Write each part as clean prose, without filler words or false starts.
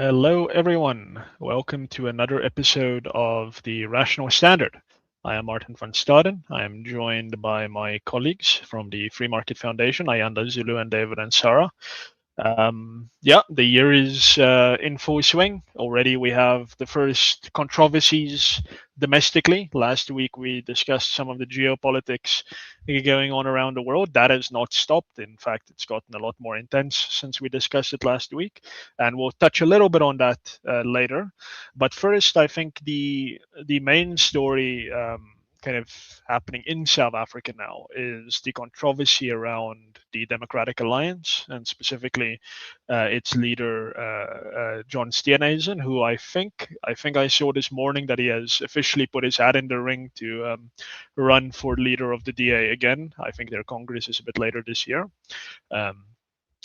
Hello, everyone. Welcome to another episode of the Rational Standard. I am Martin van Staden. I am joined by my colleagues from the Free Market Foundation, Ayanda Zulu and David Ansara. Yeah, the year is in full swing. Already we have the first controversies domestically. Last week we discussed some of the geopolitics going on around the world. That has not stopped. In fact, it's gotten a lot more intense since we discussed it last week. And we'll touch a little bit on that later. But first, I think the main story kind of happening in South Africa now is the controversy around the Democratic Alliance and specifically its leader John Steenhuisen, who I think I saw this morning that he has officially put his hat in the ring to run for leader of the DA again. I think their Congress is a bit later this year. Um,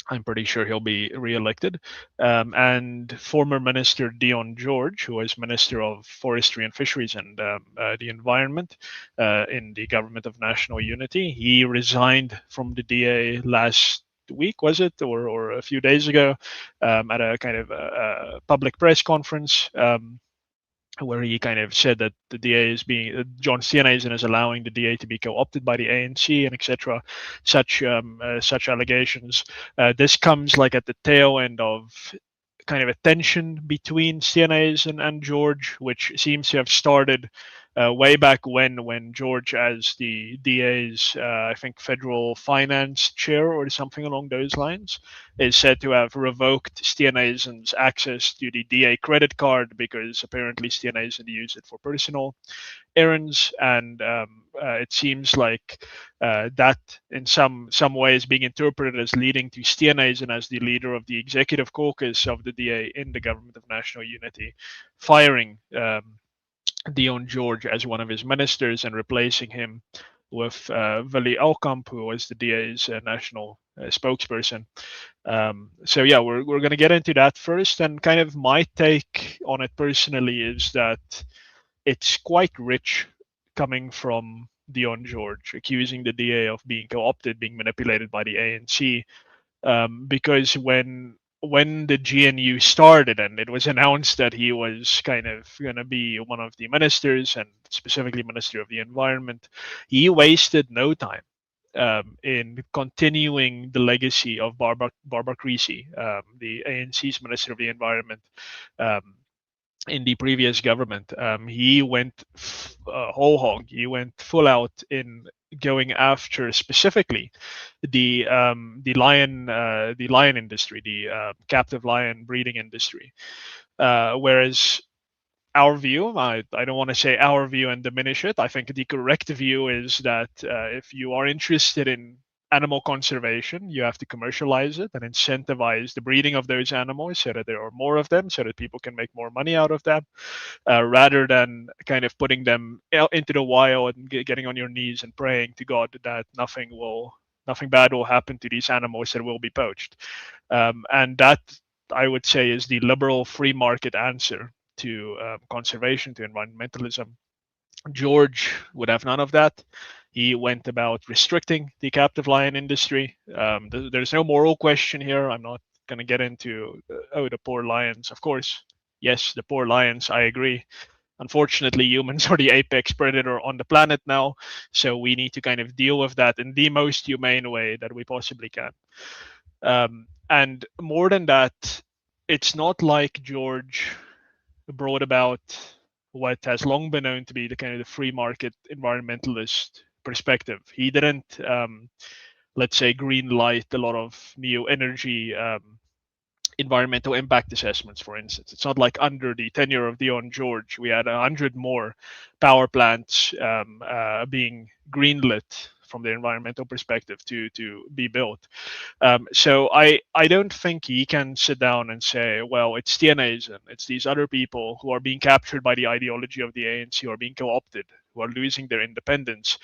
I'm pretty sure he'll be re-elected. And former Minister Dion George, who was Minister of Forestry and Fisheries and the Environment in the Government of National Unity, he resigned from the DA last week, was it, or a few days ago, at a kind of public press conference. Where he kind of said that the DA is being John Steenhuisen is allowing the DA to be co-opted by the ANC and etc. Such allegations. This comes like at the tail end of kind of a tension between Steenhuisen and George, which seems to have started way back when George, as the DA's I think federal finance chair or something along those lines, is said to have revoked Steenhuisen's access to the DA credit card because apparently Steenhuisen used it for personal errands, and it seems like that in some ways being interpreted as leading to Steenhuisen as the leader of the executive caucus of the DA in the Government of National Unity, firing Dion George as one of his ministers and replacing him with Willie Alkamp, who was the DA's national spokesperson. So yeah, we're going to get into that first, and kind of my take on it personally is that it's quite rich coming from Dion George, accusing the DA of being co-opted, being manipulated by the ANC, because when the GNU started and it was announced that he was kind of going to be one of the ministers and specifically Minister of the Environment, he wasted no time in continuing the legacy of Barbara Creasy, the ANC's Minister of the Environment. Um, in the previous government, he went whole hog. He went full out in going after specifically the lion industry, the captive lion breeding industry. Whereas our view, I don't want to say our view and diminish it. I think the correct view is that if you are interested in animal conservation, you have to commercialize it and incentivize the breeding of those animals so that there are more of them, so that people can make more money out of them, rather than kind of putting them into the wild and getting on your knees and praying to God that nothing bad will happen to these animals that will be poached. And that, I would say, is the liberal free market answer to conservation, to environmentalism. George would have none of that. He went about restricting the captive lion industry. There's no moral question here. I'm not going to get into, the poor lions. Of course, yes, the poor lions, I agree. Unfortunately, humans are the apex predator on the planet now, so we need to kind of deal with that in the most humane way that we possibly can. And more than that, it's not like George brought about what has long been known to be the kind of the free market environmentalist perspective. He didn't, let's say, green light a lot of new energy environmental impact assessments, for instance. It's not like under the tenure of Dion George, we had 100 more power plants being greenlit from the environmental perspective to be built. So I don't think he can sit down and say, well, it's Steenhuisen, it's these other people who are being captured by the ideology of the ANC, who are being co-opted, who are losing their independence,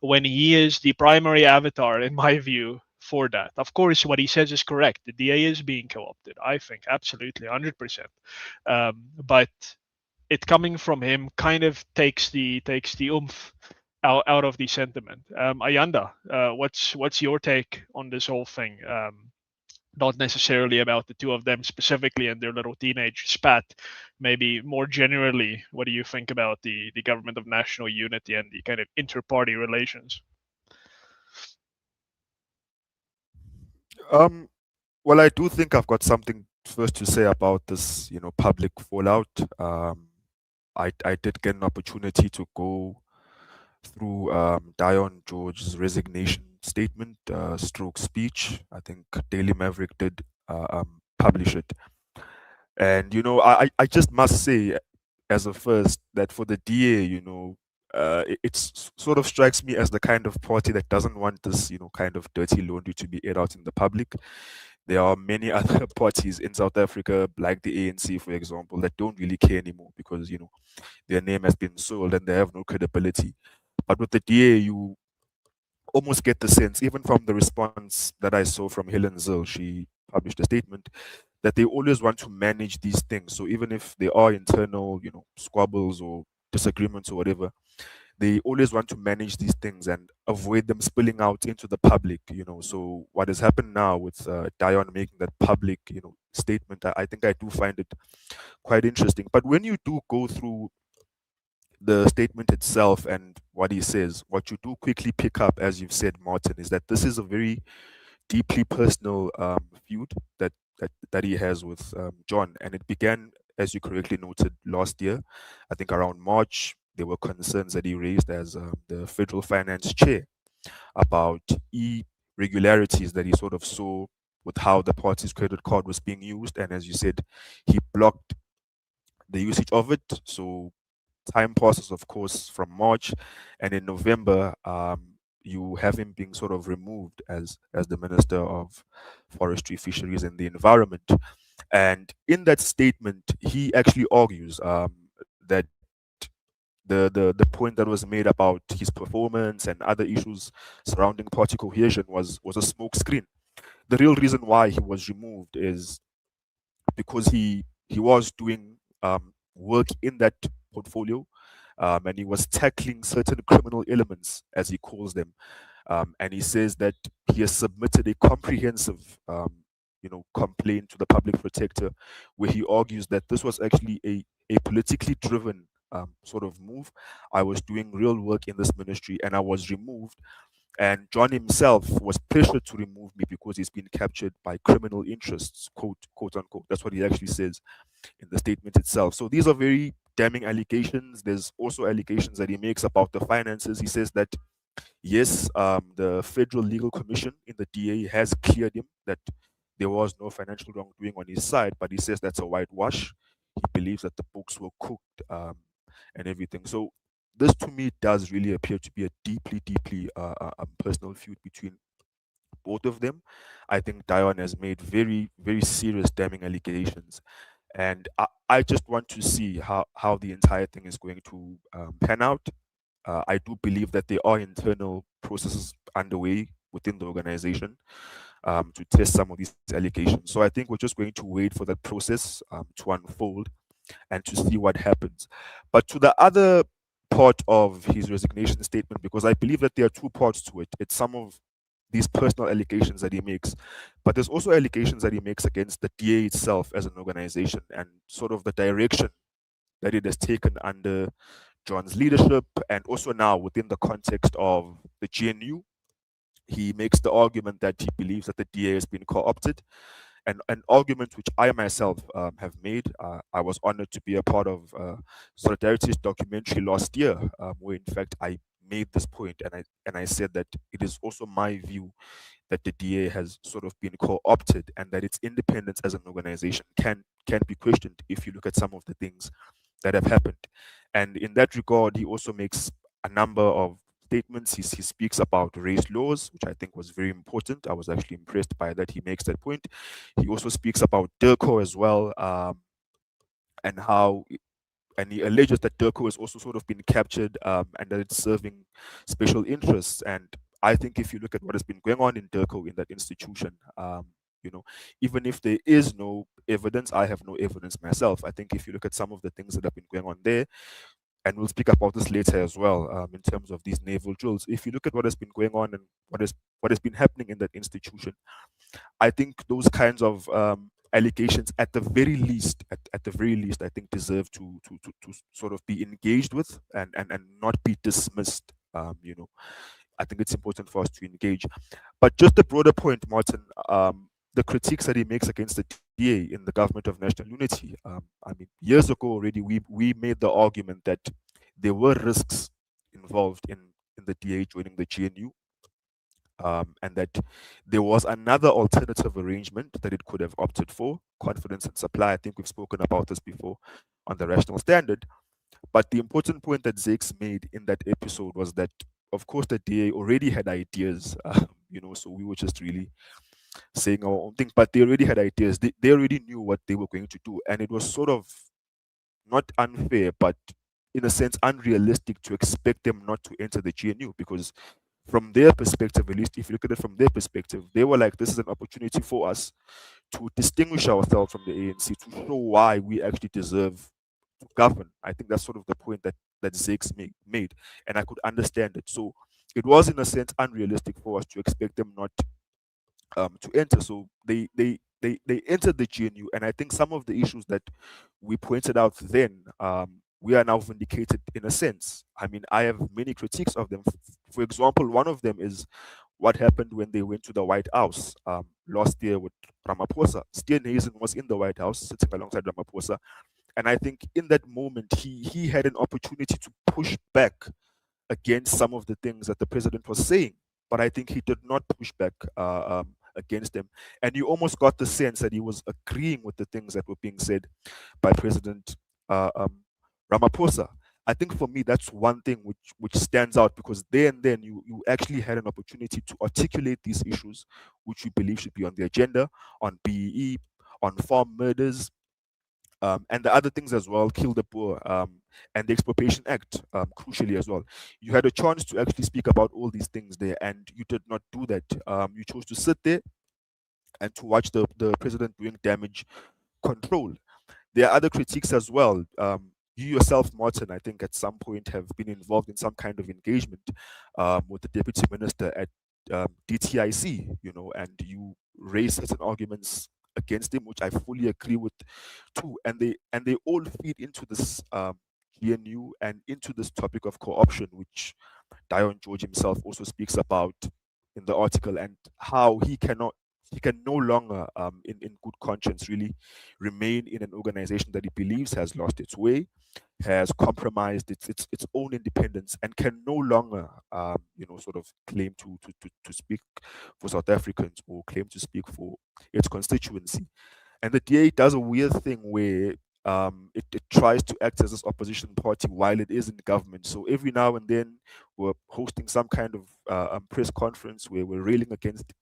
when he is the primary avatar, in my view, for that. Of course, what he says is correct. The DA is being co-opted. I think absolutely, 100%. But it coming from him kind of takes the oomph out of the sentiment. Ayanda, what's your take on this whole thing? not necessarily about the two of them specifically and their little teenage spat. Maybe more generally, what do you think about the government of national unity and the kind of inter-party relations? Um, well, I do think I've got something first to say about this, public fallout. I did get an opportunity to go through Dion George's resignation statement, stroke speech. I think Daily Maverick did publish it. And, I just must say, as a first, that for the DA, sort of strikes me as the kind of party that doesn't want this, kind of dirty laundry to be aired out in the public. There are many other parties in South Africa, like the ANC, for example, that don't really care anymore because, their name has been sold and they have no credibility. But with the DA, you almost get the sense, even from the response that I saw from Helen Zille, she published a statement that they always want to manage these things. So even if there are internal, squabbles or disagreements or whatever, they always want to manage these things and avoid them spilling out into the public. So what has happened now with Dion making that public, statement, I think I do find it quite interesting. But when you do go through the statement itself and what he says, what you do quickly pick up, as you've said, Martin, is that this is a very deeply personal feud that he has with John, and it began, as you correctly noted, last year. I think around March there were concerns that he raised as the federal finance chair about irregularities that he sort of saw with how the party's credit card was being used, and as you said, he blocked the usage of it. So time passes, of course, from March, and in November, you have him being sort of removed as the Minister of Forestry, Fisheries, and the Environment. And in that statement, he actually argues that the point that was made about his performance and other issues surrounding party cohesion was a smokescreen. The real reason why he was removed is because he was doing work in that portfolio, and he was tackling certain criminal elements, as he calls them. And he says that he has submitted a comprehensive, complaint to the public protector, where he argues that this was actually a politically driven sort of move. I was doing real work in this ministry, and I was removed, and John himself was pressured to remove me because he's been captured by criminal interests, quote unquote. That's what he actually says in the statement itself. So these are very damning allegations. There's also allegations that he makes about the finances. He says that yes, the Federal Legal Commission in the DA has cleared him that there was no financial wrongdoing on his side, but he says that's a whitewash. He believes that the books were cooked and everything. So this to me does really appear to be a deeply personal feud between both of them. I think Dion has made very serious damning allegations, and I just want to see how the entire thing is going to pan out. I do believe that there are internal processes underway within the organization to test some of these allegations. So I think we're just going to wait for that process to unfold and to see what happens. But to the other part of his resignation statement, because I believe that there are two parts to it. It's some of these personal allegations that he makes, but there's also allegations that he makes against the DA itself as an organization and sort of the direction that it has taken under John's leadership, and also now within the context of the GNU. He makes the argument that he believes that the DA has been co-opted, and an argument which I myself have made. I was honored to be a part of Solidarity's documentary last year, where in fact I made this point, and I said that it is also my view that the DA has sort of been co-opted, and that its independence as an organization can be questioned if you look at some of the things that have happened. And in that regard, he also makes a number of statements. He speaks about race laws, which I think was very important. I was actually impressed by that. He makes that point. He also speaks about DIRCO as well, and how and he alleges that DIRCO has also sort of been captured, and that it's serving special interests. And I think if you look at what has been going on in DIRCO, in that institution, you know, even if there is no evidence, I have no evidence myself. I think if you look at some of the things that have been going on there, and we'll speak about this later as well, in terms of these naval drills. If you look at what has been going on and what has been happening in that institution, I think those kinds of allegations, at the very least, at the very least, I think deserve to sort of be engaged with and not be dismissed. I think it's important for us to engage. But just a broader point, Martin, the critiques that he makes against the DA in the government of national unity. I mean, years ago already, we made the argument that there were risks involved in the DA joining the GNU, and that there was another alternative arrangement that it could have opted for, confidence and supply. I think we've spoken about this before on the rational standard. But the important point that Zakes made in that episode was that, of course, the DA already had ideas, so we were just really saying our own thing, but they already had ideas. They already knew what they were going to do. And it was sort of not unfair, but in a sense unrealistic to expect them not to enter the GNU, because from their perspective, at least if you look at it from their perspective, they were like, this is an opportunity for us to distinguish ourselves from the ANC, to show why we actually deserve to govern. I think that's sort of the point that Zakes made, and I could understand it. So it was, in a sense, unrealistic for us to expect them not to enter. So they entered the GNU, and I think some of the issues that we pointed out then, we are now vindicated in a sense. I mean, I have many critiques of them. For example, one of them is what happened when they went to the White House last year with Ramaphosa. Steenhuisen was in the White House sitting alongside Ramaphosa, and I think in that moment he had an opportunity to push back against some of the things that the president was saying, but I think he did not push back against them, and you almost got the sense that he was agreeing with the things that were being said by President uh, um, Ramaphosa. I think for me that's one thing which stands out, because there and then you actually had an opportunity to articulate these issues which you believe should be on the agenda, on BEE, on farm murders, and the other things as well, kill the poor, and the Expropriation Act, crucially as well. You had a chance to actually speak about all these things there, and you did not do that. You chose to sit there and to watch the president doing damage control. There are other critiques as well. You yourself, Martin, I think at some point have been involved in some kind of engagement with the deputy minister at DTIC, and you raise certain arguments against him, which I fully agree with too. And they all feed into this GNU and into this topic of co-option, which Dion George himself also speaks about in the article, and how he can no longer, in good conscience, really remain in an organization that he believes has lost its way, has compromised its own independence, and can no longer, sort of claim to speak for South Africans, or claim to speak for its constituency. And the DA does a weird thing where it tries to act as this opposition party while it is in government. So every now and then we're hosting some kind of press conference where we're railing against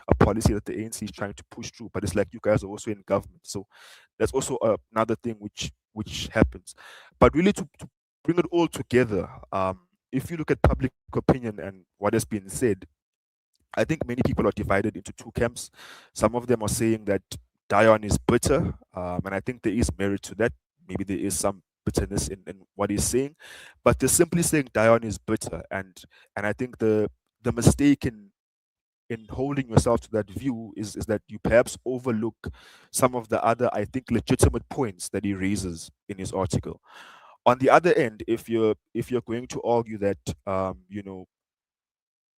a policy that the ANC is trying to push through, but it's like you guys are also in government. So that's also another thing which happens. But really, to bring it all together, if you look at public opinion and what has been said, I think many people are divided into two camps. Some of them are saying that Dion is bitter, and I think there is merit to that. Maybe there is some bitterness in what he's saying, but they're simply saying Dion is bitter, and I think the mistake in holding yourself to that view is that you perhaps overlook some of the other, I think, legitimate points that he raises in his article. On the other end, if you're going to argue that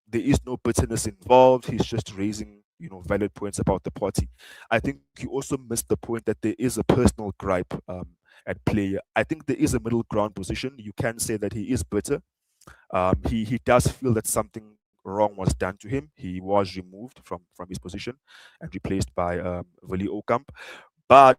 there is no bitterness involved, he's just raising valid points about the party, I think you also missed the point that there is a personal gripe at play. I think there is a middle ground position. You can say that he is bitter. He does feel that something wrong was done to him. He was removed from his position and replaced by Willie Okamp. But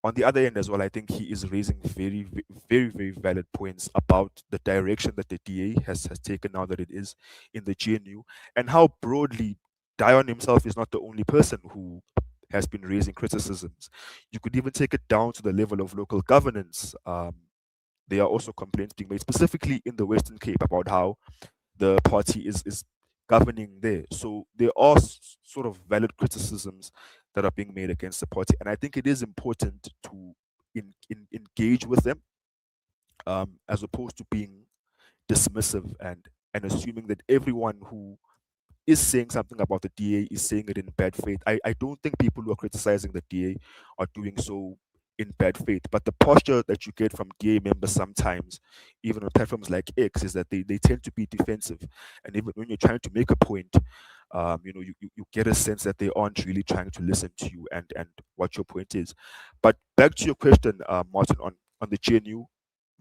on the other end as well, I think he is raising very, very valid points about the direction that the DA has taken now that it is in the GNU, and how broadly Dion himself is not the only person who has been raising criticisms. You could even take it down to the level of local governance. There are also complaints being made specifically in the Western Cape about how the party is governing there. So there are sort of valid criticisms that are being made against the party, and I think it is important to engage with them, as opposed to being dismissive and assuming that everyone who is saying something about the DA is saying it in bad faith. I don't think people who are criticizing the DA are doing so in bad faith. But the posture that you get from DA members sometimes, even on platforms like X, is that they tend to be defensive. And even when you're trying to make a point, you get a sense that they aren't really trying to listen to you and what your point is. But back to your question, Martin, on the GNU,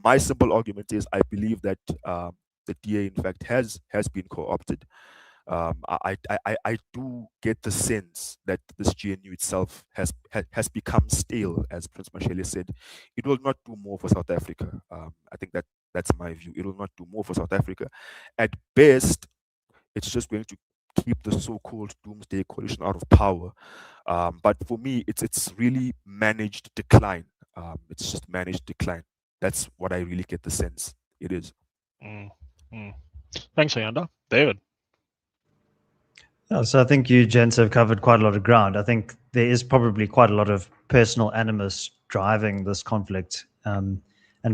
my simple argument is I believe that the DA, in fact, has been co-opted. I do get the sense that this GNU itself has become stale, as Prince Mashele said. It will not do more for South Africa. I think that's my view. It will not do more for South Africa. At best, it's just going to keep the so-called doomsday coalition out of power. But for me, it's really managed decline. It's just managed decline. That's what I really get the sense it is. Mm, mm. Thanks, Ayanda. David. So I think you gents have covered quite a lot of ground. I think there is probably quite a lot of personal animus driving this conflict. And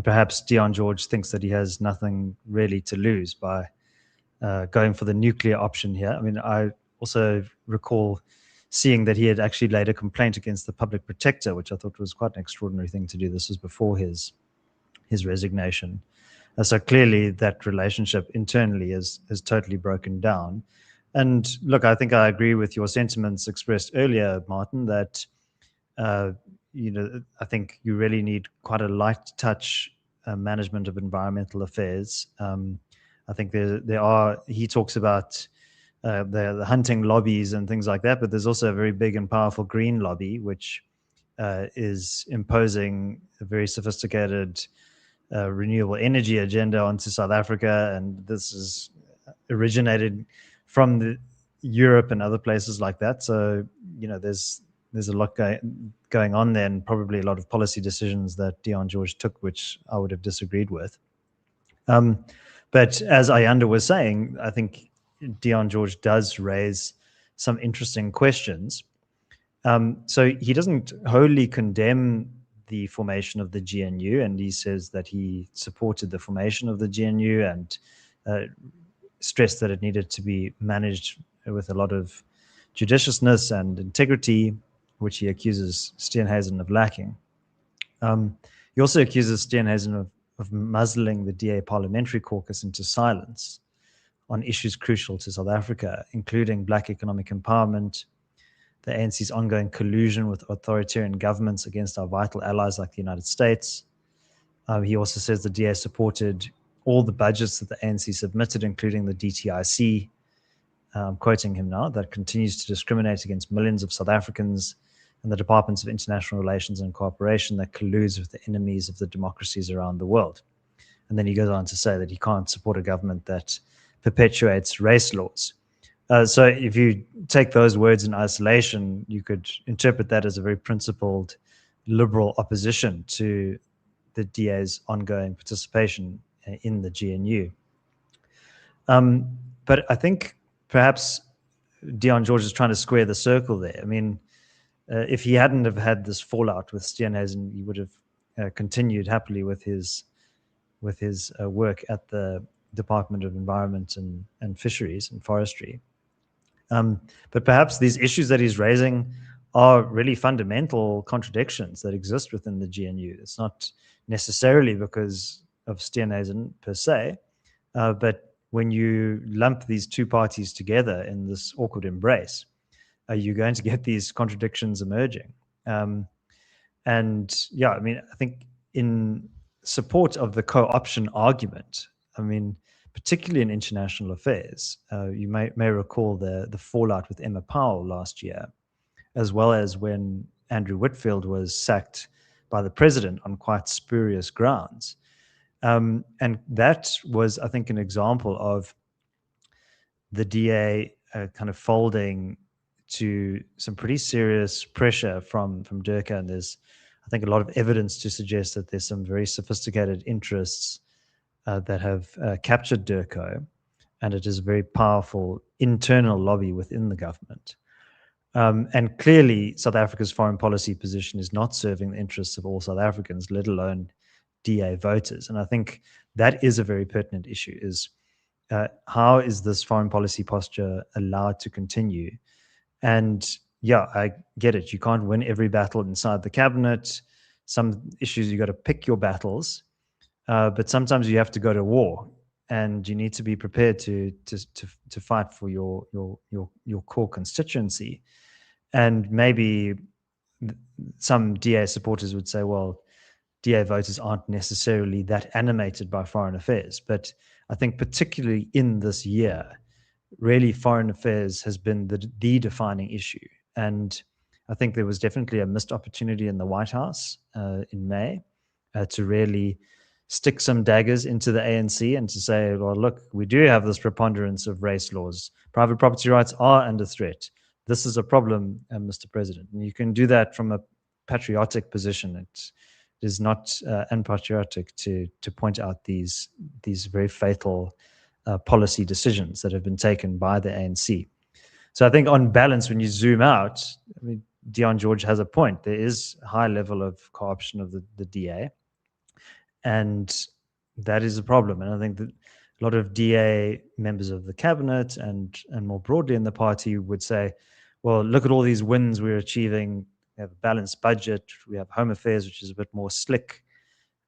perhaps Dion George thinks that he has nothing really to lose by going for the nuclear option here. I mean, I also recall seeing that he had actually laid a complaint against the public protector, which I thought was quite an extraordinary thing to do. This was before his resignation. So clearly that relationship internally is totally broken down. And look, I think I agree with your sentiments expressed earlier, Martin, that I think you really need quite a light touch management of environmental affairs. I think he talks about the hunting lobbies and things like that, but there's also a very big and powerful green lobby, which is imposing a very sophisticated renewable energy agenda onto South Africa. And this is originated from Europe and other places like that. So, there's a lot going on there, and probably a lot of policy decisions that Dion George took, which I would have disagreed with. But as Ayanda was saying, I think Dion George does raise some interesting questions. So he doesn't wholly condemn the formation of the GNU, and he says that he supported the formation of the GNU and stressed that it needed to be managed with a lot of judiciousness and integrity, which he accuses Steenhuisen of lacking. He also accuses Steenhuisen of muzzling the DA parliamentary caucus into silence on issues crucial to South Africa, including black economic empowerment, the ANC's ongoing collusion with authoritarian governments against our vital allies like the United States. He also says the DA supported all the budgets that the ANC submitted, including the DTIC, I'm quoting him now, that continues to discriminate against millions of South Africans, and the Departments of International Relations and Cooperation that colludes with the enemies of the democracies around the world. And then he goes on to say that he can't support a government that perpetuates race laws. So if you take those words in isolation, you could interpret that as a very principled liberal opposition to the DA's ongoing participation in the GNU. But I think perhaps Dion George is trying to square the circle there. I mean, if he hadn't have had this fallout with Steenhuisen, he would have continued happily with his work at the Department of Environment and Fisheries and Forestry. But perhaps these issues that he's raising are really fundamental contradictions that exist within the GNU. It's not necessarily because of Steenhuisen per se, but when you lump these two parties together in this awkward embrace, you're going to get these contradictions emerging. And yeah, I mean, I think in support of the co-option argument, I mean, particularly in international affairs, you may recall the fallout with Emma Powell last year, as well as when Andrew Whitfield was sacked by the president on quite spurious grounds. And that was, I think, an example of the DA kind of folding to some pretty serious pressure from Durka. And there's, I think, a lot of evidence to suggest that there's some very sophisticated interests that have captured Durka, and it is a very powerful internal lobby within the government. And clearly, South Africa's foreign policy position is not serving the interests of all South Africans, let alone DA voters. And I think that is a very pertinent issue, is how is this foreign policy posture allowed to continue? And yeah, I get it. You can't win every battle inside the cabinet. Some issues you got to pick your battles, but sometimes you have to go to war, and you need to be prepared to fight for your core constituency. And maybe some DA supporters would say, well, DA voters aren't necessarily that animated by foreign affairs. But I think particularly in this year, really foreign affairs has been the defining issue. And I think there was definitely a missed opportunity in the White House in May to really stick some daggers into the ANC and to say, well, look, we do have this preponderance of race laws. Private property rights are under threat. This is a problem, Mr. President. And you can do that from a patriotic position. It is not unpatriotic to point out these very fatal policy decisions that have been taken by the ANC. So I think on balance, when you zoom out, I mean, Dion George has a point. There is a high level of co-option of the DA, and that is a problem. And I think that a lot of DA members of the cabinet and more broadly in the party would say, well, look at all these wins we're achieving. We have a balanced budget. We have Home Affairs, which is a bit more slick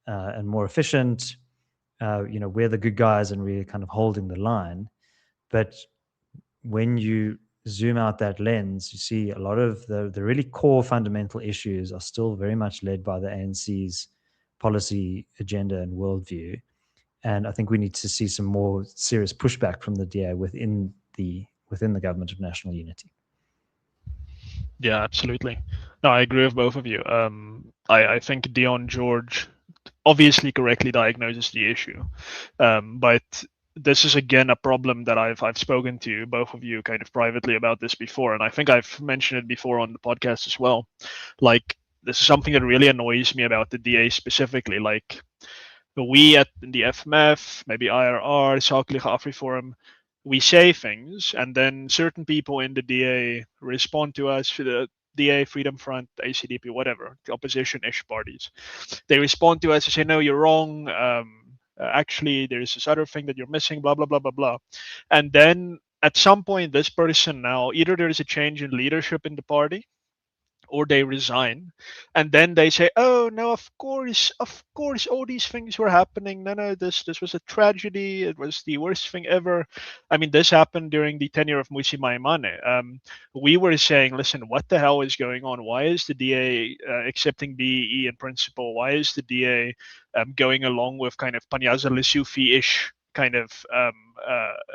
and more efficient. We're the good guys and we're kind of holding the line. But when you zoom out that lens, you see a lot of the really core fundamental issues are still very much led by the ANC's policy agenda and worldview. And I think we need to see some more serious pushback from the DA within the government of national unity. Yeah, absolutely. No, I agree with both of you. I think Dion George obviously correctly diagnoses the issue, but this is again a problem that I've spoken to both of you kind of privately about this before, and I think I've mentioned it before on the podcast as well. Like, this is something that really annoys me about the DA specifically. Like, we at the FMF, maybe IRR, Saklige AfriForum, we say things, and then certain people in the DA respond to us, to the DA, Freedom Front, ACDP, whatever, the opposition-ish parties. They respond to us and say, no, you're wrong. Actually, there's this other thing that you're missing, blah, blah, blah, blah, blah. And then at some point, this person now, either there is a change in leadership in the party, or they resign, and then they say, oh no, of course all these things were happening, no, this was a tragedy, it was the worst thing ever. I mean, this happened during the tenure of Mmusi Maimane. We were saying, listen, what the hell is going on? Why is the DA accepting BEE in principle? Why is the DA going along with kind of Panyaza Lessufi-ish kind of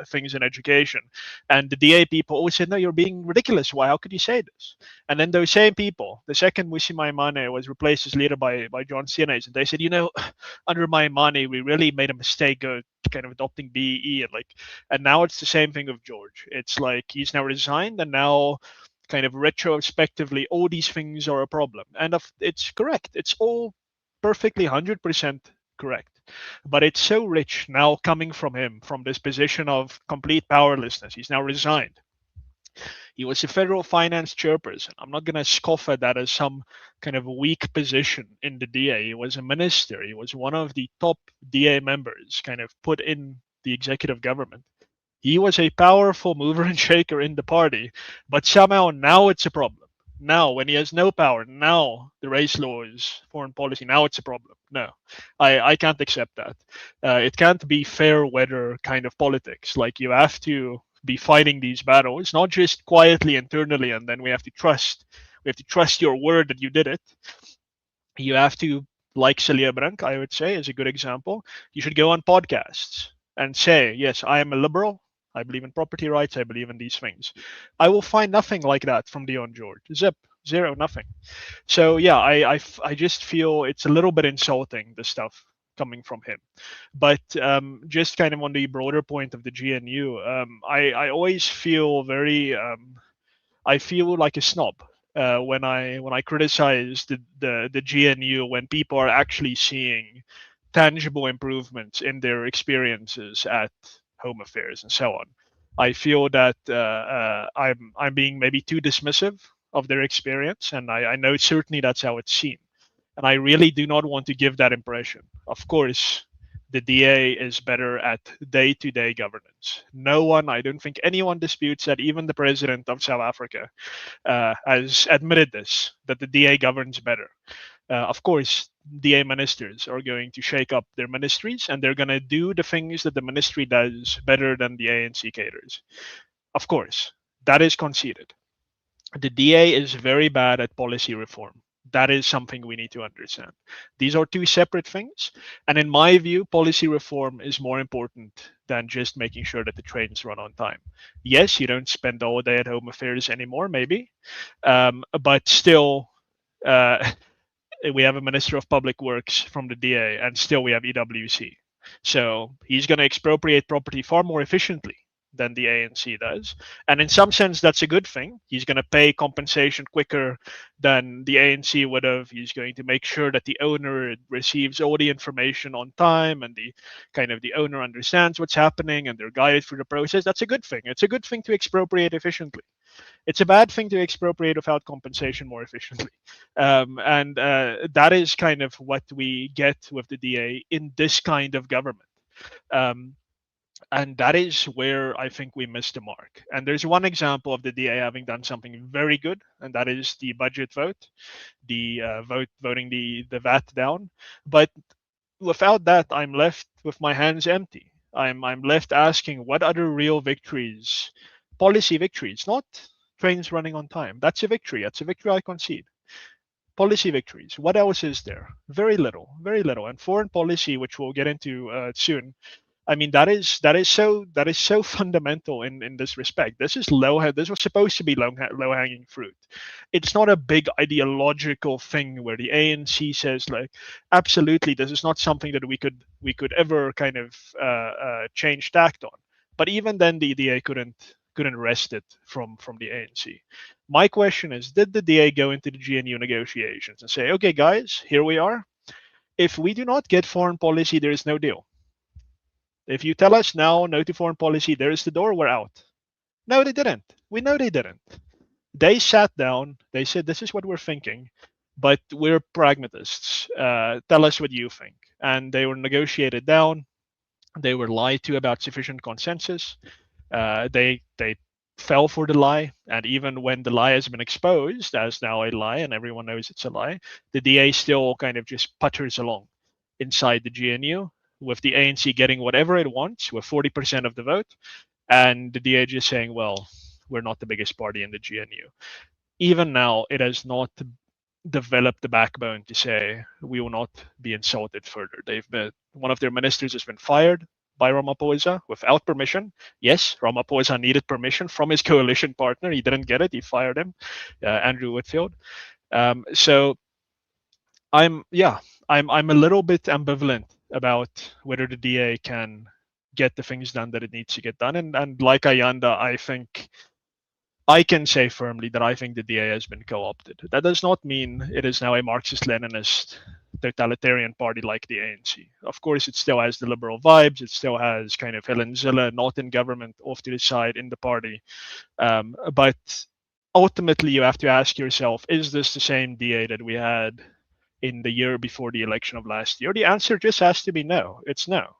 things in education? And the DA people always said, no, you're being ridiculous. Why? How could you say this? And then those same people, the second Mmusi Maimane was replaced as leader by John Steenhuisen, they said, under Maimane, we really made a mistake kind of adopting BEE. And now it's the same thing with George. It's like he's now resigned, and now kind of retrospectively, all these things are a problem. And it's correct. It's all perfectly 100% correct. But it's so rich now coming from him, from this position of complete powerlessness. He's now resigned. He was a federal finance chairperson. I'm not going to scoff at that as some kind of weak position in the DA. He was a minister. He was one of the top DA members kind of put in the executive government. He was a powerful mover and shaker in the party, but somehow now it's a problem. Now, when he has no power, now the race law is foreign policy. Now it's a problem. No, I can't accept that. It can't be fair weather kind of politics. Like, you have to be fighting these battles, not just quietly internally, and then we have to trust your word that you did it. You have to, like Celia Brink, I would say, is a good example. You should go on podcasts and say, yes, I am a liberal. I believe in property rights. I believe in these things. I will find nothing like that from Dion George. Zip, zero, nothing. So yeah, I just feel it's a little bit insulting, the stuff coming from him. But just kind of on the broader point of the GNU, I always feel I feel like a snob when I criticize the GNU when people are actually seeing tangible improvements in their experiences at Home Affairs and so on. I feel that I'm being maybe too dismissive of their experience, and I know certainly that's how it's seen. And I really do not want to give that impression. Of course, the DA is better at day-to-day governance. No one, I don't think anyone disputes that. Even the president of South Africa has admitted this, that the DA governs better. Of course, DA ministers are going to shake up their ministries, and they're going to do the things that the ministry does better than the ANC caters. Of course, that is conceded. The DA is very bad at policy reform. That is something we need to understand. These are two separate things. And in my view, policy reform is more important than just making sure that the trains run on time. Yes, you don't spend all day at Home Affairs anymore, maybe. But still, we have a Minister of Public Works from the DA, and still we have EWC. So he's going to expropriate property far more efficiently than the ANC does. And in some sense, that's a good thing. He's going to pay compensation quicker than the ANC would have. He's going to make sure that the owner receives all the information on time, and the owner understands what's happening, and they're guided through the process. That's a good thing. It's a good thing to expropriate efficiently. It's a bad thing to expropriate without compensation more efficiently. And that is kind of what we get with the DA in this kind of government. And that is where I think we missed the mark. And there's one example of the DA having done something very good, and that is the budget vote, the voting the VAT down. But without that, I'm left with my hands empty. I'm left asking, what other real victories, policy victories, not trains running on time? That's a victory. That's a victory I concede. Policy victories. What else is there? Very little, very little. And foreign policy, which we'll get into soon, I mean, that is so fundamental in this respect. This was supposed to be low hanging fruit. It's not a big ideological thing where the ANC says, like, absolutely, this is not something that we could ever kind of change tact on. But even then, the DA couldn't wrest it from the ANC. My question is, did the DA go into the GNU negotiations and say, okay, guys, here we are. If we do not get foreign policy, there is no deal. If you tell us now no to foreign policy, there is the door, we're out. No, they didn't. We know they didn't. They sat down, they said, this is what we're thinking, but we're pragmatists. Tell us what you think. And they were negotiated down. They were lied to about sufficient consensus. They fell for the lie. And even when the lie has been exposed as now a lie and everyone knows it's a lie, the DA still kind of just putters along inside the GNU, with the ANC getting whatever it wants with 40% of the vote, and the DA just saying, well, we're not the biggest party in the GNU. Even now, it has not developed the backbone to say we will not be insulted further. One of their ministers has been fired by Ramaphosa without permission. Yes, Ramaphosa needed permission from his coalition partner. He didn't get it. He fired him, Andrew Whitfield. So I'm a little bit ambivalent about whether the DA can get the things done that it needs to get done. And like Ayanda, I think I can say firmly that I think the DA has been co-opted. That does not mean it is now a Marxist-Leninist totalitarian party like the ANC. Of course, it still has the liberal vibes. It still has kind of Helen Zille, not in government, off to the side in the party. But ultimately, you have to ask yourself, is this the same DA that we had in the year before the election of last year? The answer just has to be no. It's no.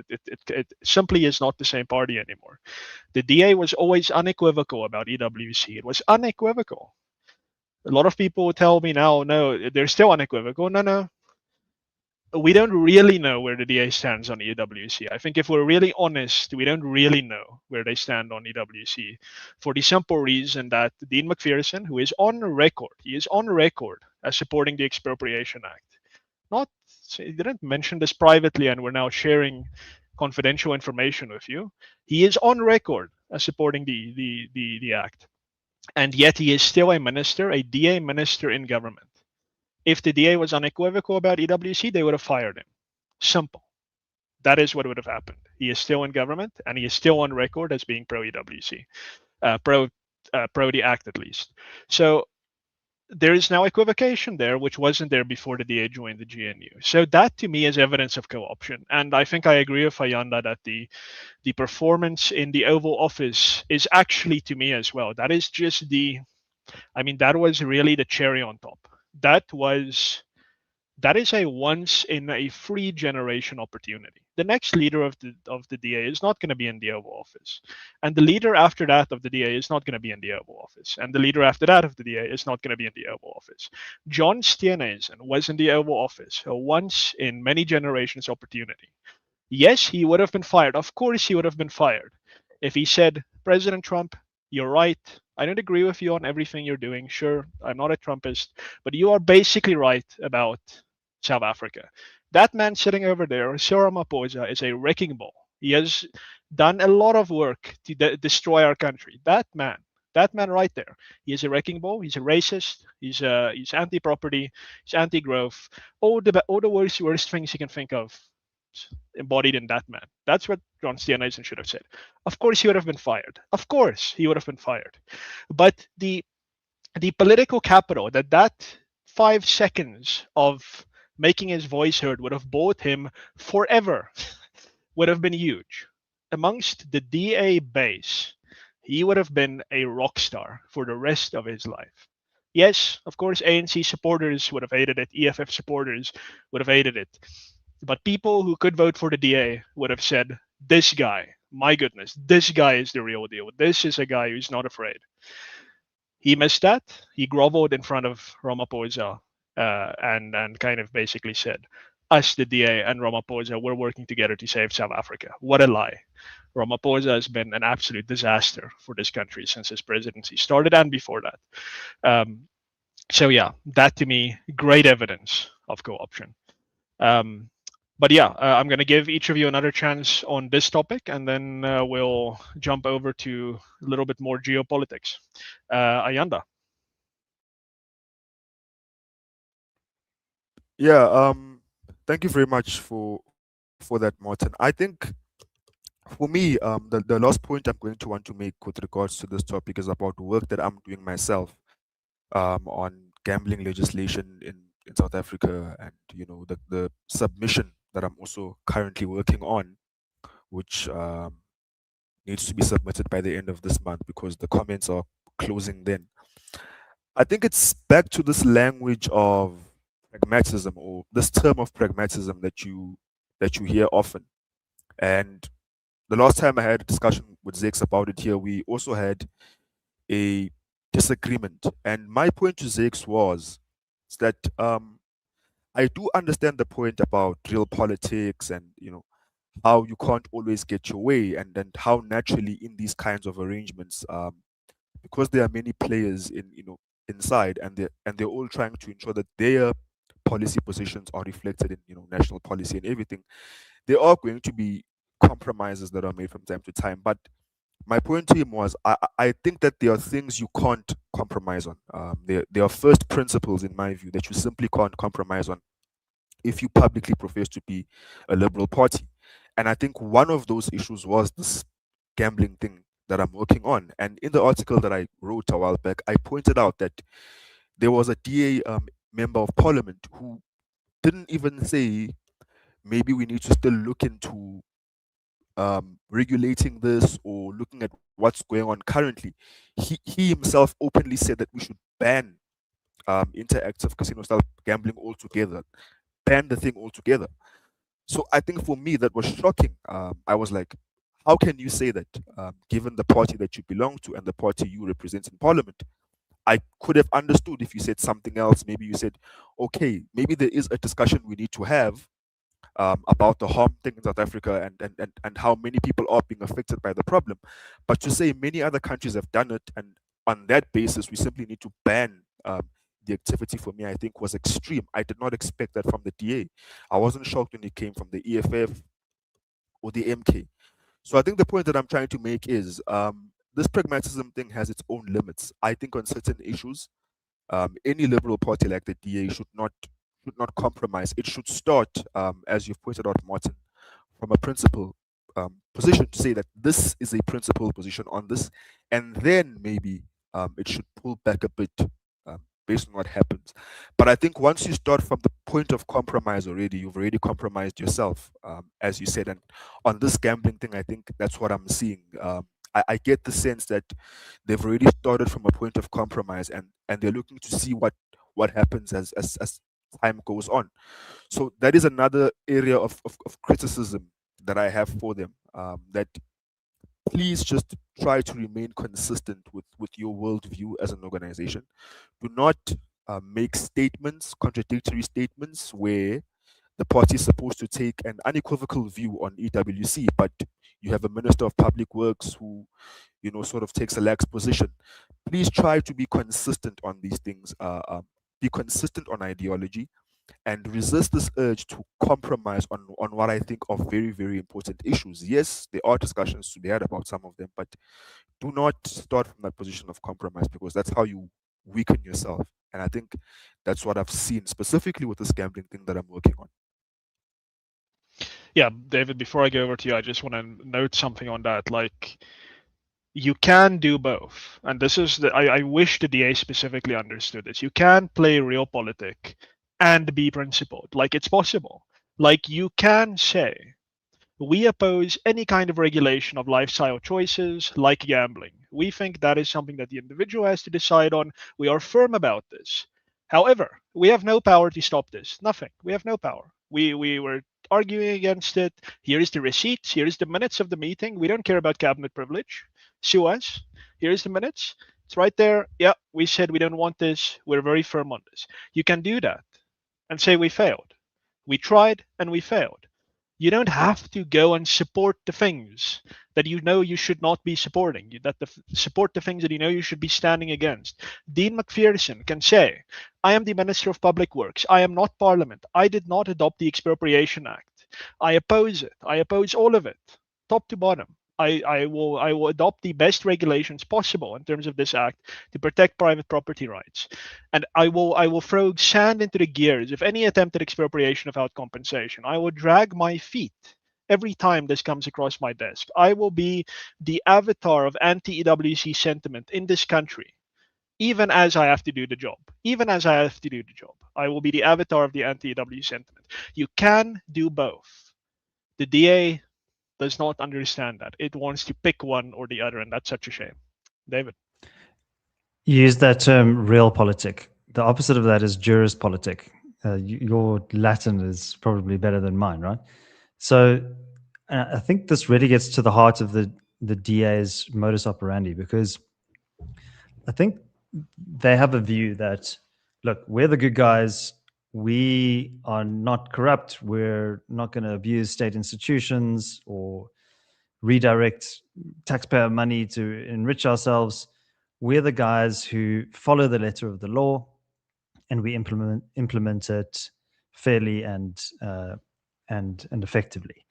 It simply is not the same party anymore. The DA was always unequivocal about EWC. It was unequivocal. A lot of people tell me now, no, they're still unequivocal. No. We don't really know where the DA stands on EWC. I think if we're really honest, we don't really know where they stand on EWC, for the simple reason that Dean McPherson, who is on record, he is on record as supporting the Expropriation Act. He didn't mention this privately, and we're now sharing confidential information with you. He is on record as supporting the act, and yet he is still a minister, a DA minister in government. If the DA was unequivocal about EWC, they would have fired him. Simple. That is what would have happened. He is still in government, and he is still on record as being pro-EWC, pro the act at least. So there is now equivocation there, which wasn't there before the DA joined the GNU. So that, to me, is evidence of co-option. And I think I agree with Ayanda that the performance in the Oval Office is actually, to me as well, that is just that was really the cherry on top. That was That is a once in a free generation opportunity. The next leader of the DA is not going to be in the Oval Office, and the leader after that of the DA is not going to be in the Oval Office, and the leader after that of the DA is not going to be in the Oval Office. John Steenhuisen was in the Oval Office, a once in many generations opportunity. Yes, he would have been fired. Of course, he would have been fired if he said, President Trump, you're right. I don't agree with you on everything you're doing. Sure, I'm not a Trumpist, but you are basically right about South Africa. That man sitting over there, Cyril Ramaphosa, is a wrecking ball. He has done a lot of work to destroy our country. That man right there, he is a wrecking ball. He's a racist. He's anti-property. He's anti-growth. All the worst things you can think of embodied in that man. That's what John Steenhuisen should have said. Of course, he would have been fired. Of course, he would have been fired. But the political capital that 5 seconds of making his voice heard would have bought him forever would have been huge. Amongst the DA base, he would have been a rock star for the rest of his life. Yes, of course, ANC supporters would have hated it. EFF supporters would have hated it. But people who could vote for the DA would have said, this guy, my goodness, this guy is the real deal. This is a guy who's not afraid. He missed that. He groveled in front of Ramaphosa and kind of basically said, us, the DA, and Ramaphosa, we're working together to save South Africa. What a lie. Ramaphosa has been an absolute disaster for this country since his presidency started and before that. So yeah, that to me, great evidence of co-option. But yeah, I'm going to give each of you another chance on this topic, and then we'll jump over to a little bit more geopolitics. Ayanda. Yeah, thank you very much for that, Martin. I think for me, the last point I'm going to want to make with regards to this topic is about work that I'm doing myself on gambling legislation in South Africa, and the submission that I'm also currently working on, which needs to be submitted by the end of this month because the comments are closing then. I think it's back to this language of pragmatism, or this term of pragmatism that you hear often. And the last time I had a discussion with Zex about it here, we also had a disagreement. And my point to Zex was that I do understand the point about real politics and how you can't always get your way, and how naturally in these kinds of arrangements, because there are many players inside, and they're all trying to ensure that their policy positions are reflected in national policy and everything. There are going to be compromises that are made from time to time, but my point to him was I think that there are things you can't compromise on. There are first principles in my view that you simply can't compromise on if you publicly profess to be a liberal party. And I think one of those issues was this gambling thing that I'm working on. And in the article that I wrote a while back, I pointed out that there was a DA member of parliament who didn't even say maybe we need to still look into regulating this or looking at what's going on currently. He himself openly said that we should ban interactive casino style gambling altogether, ban the thing altogether. So I think for me that was shocking. I was like, how can you say that, given the party that you belong to and the party you represent in parliament? I could have understood if you said something else. Maybe you said, okay, maybe there is a discussion we need to have about the harm thing in South Africa, and how many people are being affected by the problem. But to say many other countries have done it, and on that basis, we simply need to ban the activity, for me, I think was extreme. I did not expect that from the DA. I wasn't shocked when it came from the EFF or the MK. So I think the point that I'm trying to make is this pragmatism thing has its own limits. I think on certain issues, any liberal party like the DA should not compromise. It should start, as you've pointed out, Martin, from a principle position to say that this is a principled position on this, and then maybe it should pull back a bit based on what happens. But I think once you start from the point of compromise already, you've already compromised yourself, as you said. And on this gambling thing, I think that's what I'm seeing. I get the sense that they've already started from a point of compromise, and they're looking to see what happens as time goes on. So that is another area of criticism that I have for them, that please just try to remain consistent with your worldview as an organization. Do not make statements, contradictory statements, where the party is supposed to take an unequivocal view on EWC, but you have a minister of public works who, sort of takes a lax position. Please try to be consistent on these things. Be consistent on ideology, and resist this urge to compromise on what I think are very, very important issues. Yes, there are discussions to be had about some of them, but do not start from that position of compromise, because that's how you weaken yourself. And I think that's what I've seen specifically with this gambling thing that I'm working on. Yeah, David, before I go over to you, I just want to note something on that. Like, you can do both. And this is I wish the DA specifically understood this. You can play realpolitik and be principled. Like, it's possible. Like, you can say, we oppose any kind of regulation of lifestyle choices like gambling. We think that is something that the individual has to decide on. We are firm about this. However, we have no power to stop this. Nothing. We have no power. We were arguing against it. Here is the receipts. Here is the minutes of the meeting. We don't care about cabinet privilege. Sue us. Here is the minutes. It's right there. Yeah, we said we don't want this. We're very firm on this. You can do that and say we failed. We tried and we failed. You don't have to go and support the things that you know you should not be supporting, support the things that you know you should be standing against. Dean McPherson can say, I am the Minister of Public Works. I am not Parliament. I did not adopt the Expropriation Act. I oppose it. I oppose all of it, top to bottom. I will adopt the best regulations possible in terms of this act to protect private property rights, and I will throw sand into the gears of any attempt at expropriation without compensation. I will drag my feet every time this comes across my desk. I will be the avatar of anti-EWC sentiment in this country, even as I have to do the job. Even as I have to do the job, I will be the avatar of the anti-EWC sentiment. You can do both. The DA does not understand that. It wants to pick one or the other, and that's such a shame. David. You use that term realpolitik. The opposite of that is jurispolitik. Your Latin is probably better than mine, right? So I think this really gets to the heart of the DA's modus operandi, because I think they have a view that, look, we're the good guys. We are not corrupt. We're not going to abuse state institutions or redirect taxpayer money to enrich ourselves. We're the guys who follow the letter of the law, and we implement it fairly and effectively.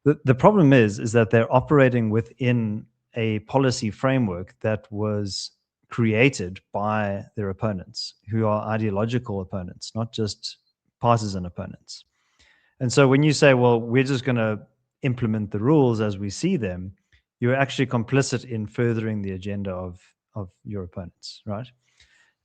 The problem is that they're operating within a policy framework that was created by their opponents, who are ideological opponents, not just partisan opponents. And so when you say, well, we're just going to implement the rules as we see them, you're actually complicit in furthering the agenda of your opponents, right?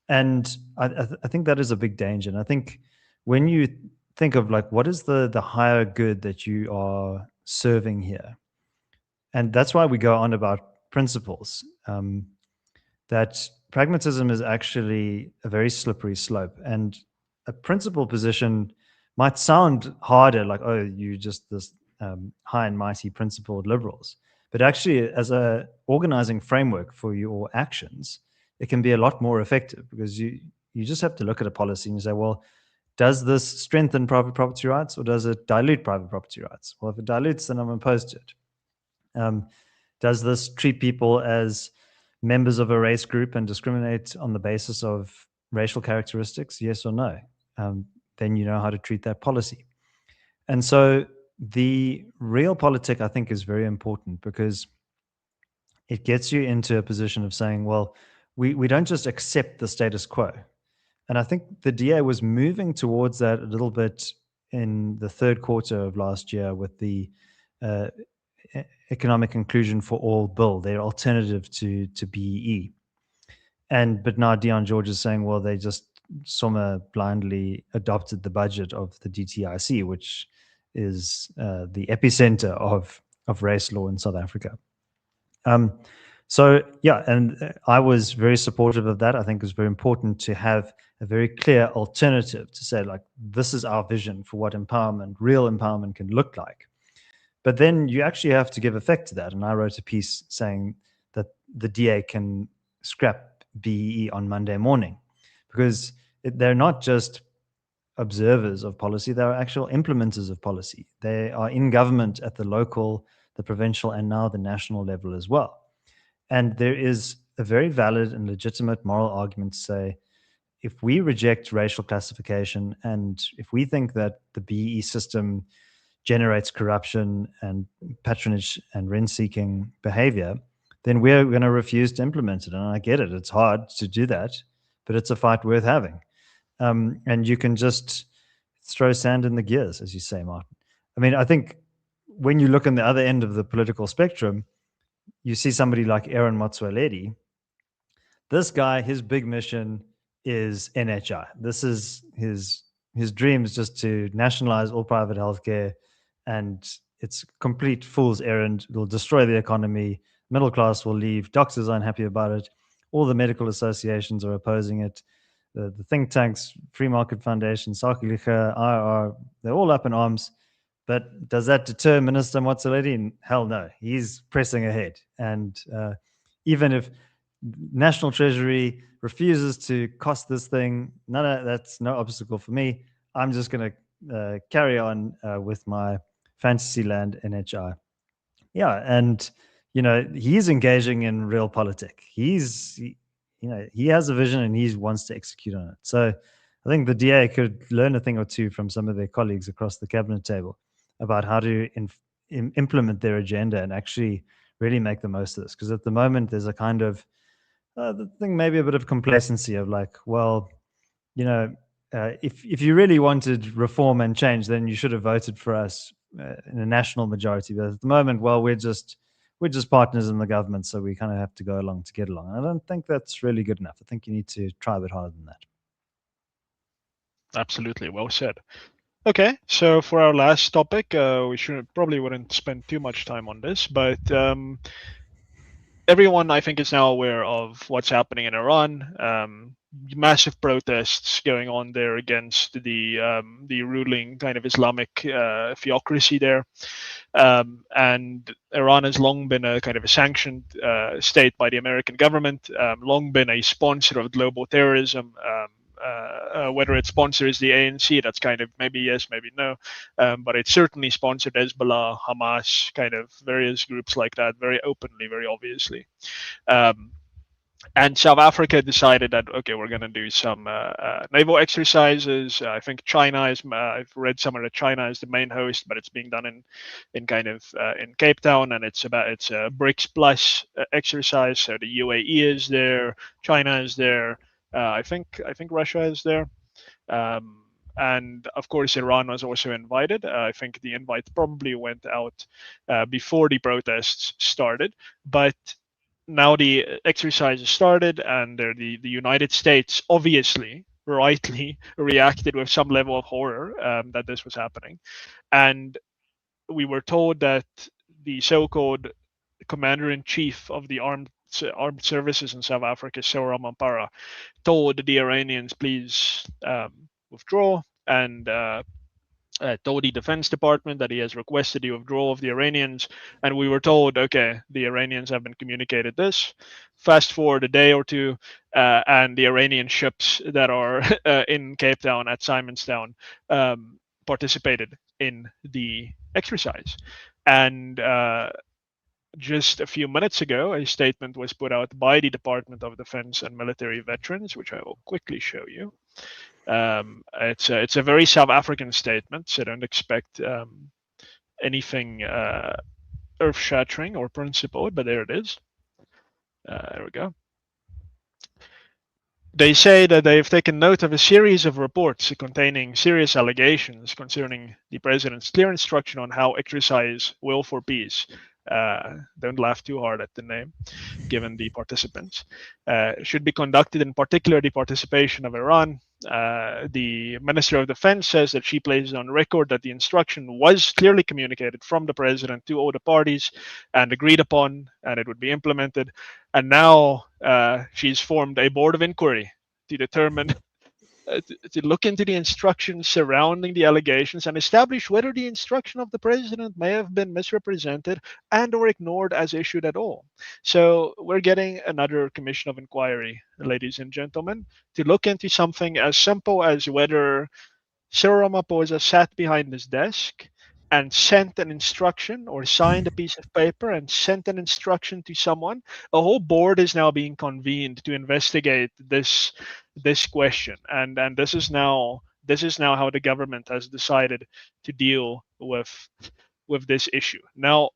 And I think that is a big danger. And I think when you think of, like, what is the higher good that you are serving here? And that's why we go on about principles. That pragmatism is actually a very slippery slope. And a principle position might sound harder, like, oh, you just this high and mighty principled liberals. But actually, as a organizing framework for your actions, it can be a lot more effective, because you just have to look at a policy and you say, well, does this strengthen private property rights, or does it dilute private property rights? Well, if it dilutes, then I'm opposed to it. Does this treat people as members of a race group and discriminate on the basis of racial characteristics? Yes or no? Then you know how to treat that policy. And so the realpolitik, I think, is very important, because it gets you into a position of saying, well, we don't just accept the status quo. And I think the DA was moving towards that a little bit in the third quarter of last year with the Economic Inclusion for All bill, their alternative to BEE. But now Dion George is saying, well, they just blindly adopted the budget of the DTIC, which is the epicenter of race law in South Africa. So yeah, and I was very supportive of that. I think it was very important to have a very clear alternative to say, like, this is our vision for what empowerment, real empowerment, can look like. But then you actually have to give effect to that. And I wrote a piece saying that the DA can scrap BEE on Monday morning, because they're not just observers of policy, they're actual implementers of policy. They are in government at the local, the provincial, and now the national level as well. And there is a very valid and legitimate moral argument to say, if we reject racial classification and if we think that the BEE system generates corruption and patronage and rent-seeking behavior, then we're going to refuse to implement it. And I get it; it's hard to do that, but it's a fight worth having. And you can just throw sand in the gears, as you say, Martin. I mean, I think when you look on the other end of the political spectrum, you see somebody like Aaron Motsoaledi. This guy, his big mission is NHI. This is his dream is just to nationalize all private healthcare, and it's complete fool's errand. It'll destroy the economy. Middle class will leave. Doctors aren't happy about it. All the medical associations are opposing it. The think tanks, Free Market Foundation, Sakilicha, IR, they're all up in arms. But does that deter Minister Motsoaledi? Hell no. He's pressing ahead. And even if National Treasury refuses to cost this thing, that's no obstacle for me. I'm just going to carry on with my Fantasyland NHI. Yeah, and he's engaging in real politic. He has a vision and he wants to execute on it. So I think the DA could learn a thing or two from some of their colleagues across the cabinet table about how to implement their agenda and actually really make the most of this. Because at the moment, there's a kind of the thing, maybe a bit of complacency of like, well, if you really wanted reform and change, then you should have voted for us in a national majority. But at the moment, well, we're just partners in the government, so we kind of have to go along to get along. I don't think that's really good enough. I think you need to try a bit harder than that. Absolutely, well said. Okay, so for our last topic, we probably wouldn't spend too much time on this, but everyone, I think, is now aware of what's happening in Iran. Massive protests going on there against the ruling kind of Islamic theocracy there, and Iran has long been a kind of a sanctioned state by the American government, long been a sponsor of global terrorism. Whether it sponsors the ANC, that's kind of maybe yes, maybe no, but it certainly sponsored Hezbollah, Hamas, kind of various groups like that, very openly, very obviously. And South Africa decided that, okay, we're going to do some naval exercises. I think China is, I've read somewhere that China is the main host, but it's being done in kind of in Cape Town, and it's a BRICS plus exercise. So the UAE is there, China is there. I think Russia is there, and of course Iran was also invited. I think the invite probably went out before the protests started, but now the exercises started, and the United States obviously rightly reacted with some level of horror that this was happening, and we were told that the so-called commander-in-chief of the armed services in South Africa, Cyril Ramaphosa, told the Iranians, please withdraw, and told the Defense Department that he has requested the withdrawal of the Iranians. And we were told, okay, the Iranians have been communicated this. Fast forward a day or two, and the Iranian ships that are in Cape Town at Simonstown participated in the exercise. And just a few minutes ago, a statement was put out by the Department of Defense and Military Veterans, which I will quickly show you. It's a very South African statement, so don't expect anything earth-shattering or principled, but there it is. There we go. They say that they have taken note of a series of reports containing serious allegations concerning the president's clear instruction on how exercise will for peace. Don't laugh too hard at the name, given the participants. Should be conducted, in particular the participation of Iran, The Minister of Defense says that she places on record that the instruction was clearly communicated from the president to all the parties and agreed upon, and it would be implemented. And now she's formed a board of inquiry to determine to look into the instructions surrounding the allegations and establish whether the instruction of the president may have been misrepresented and or ignored as issued at all. So we're getting another commission of inquiry, ladies and gentlemen, to look into something as simple as whether Cyril Ramaphosa sat behind his desk and sent an instruction or signed a piece of paper and sent an instruction to someone. A whole board is now being convened to investigate this question, and this is now how the government has decided to deal with this issue. Now,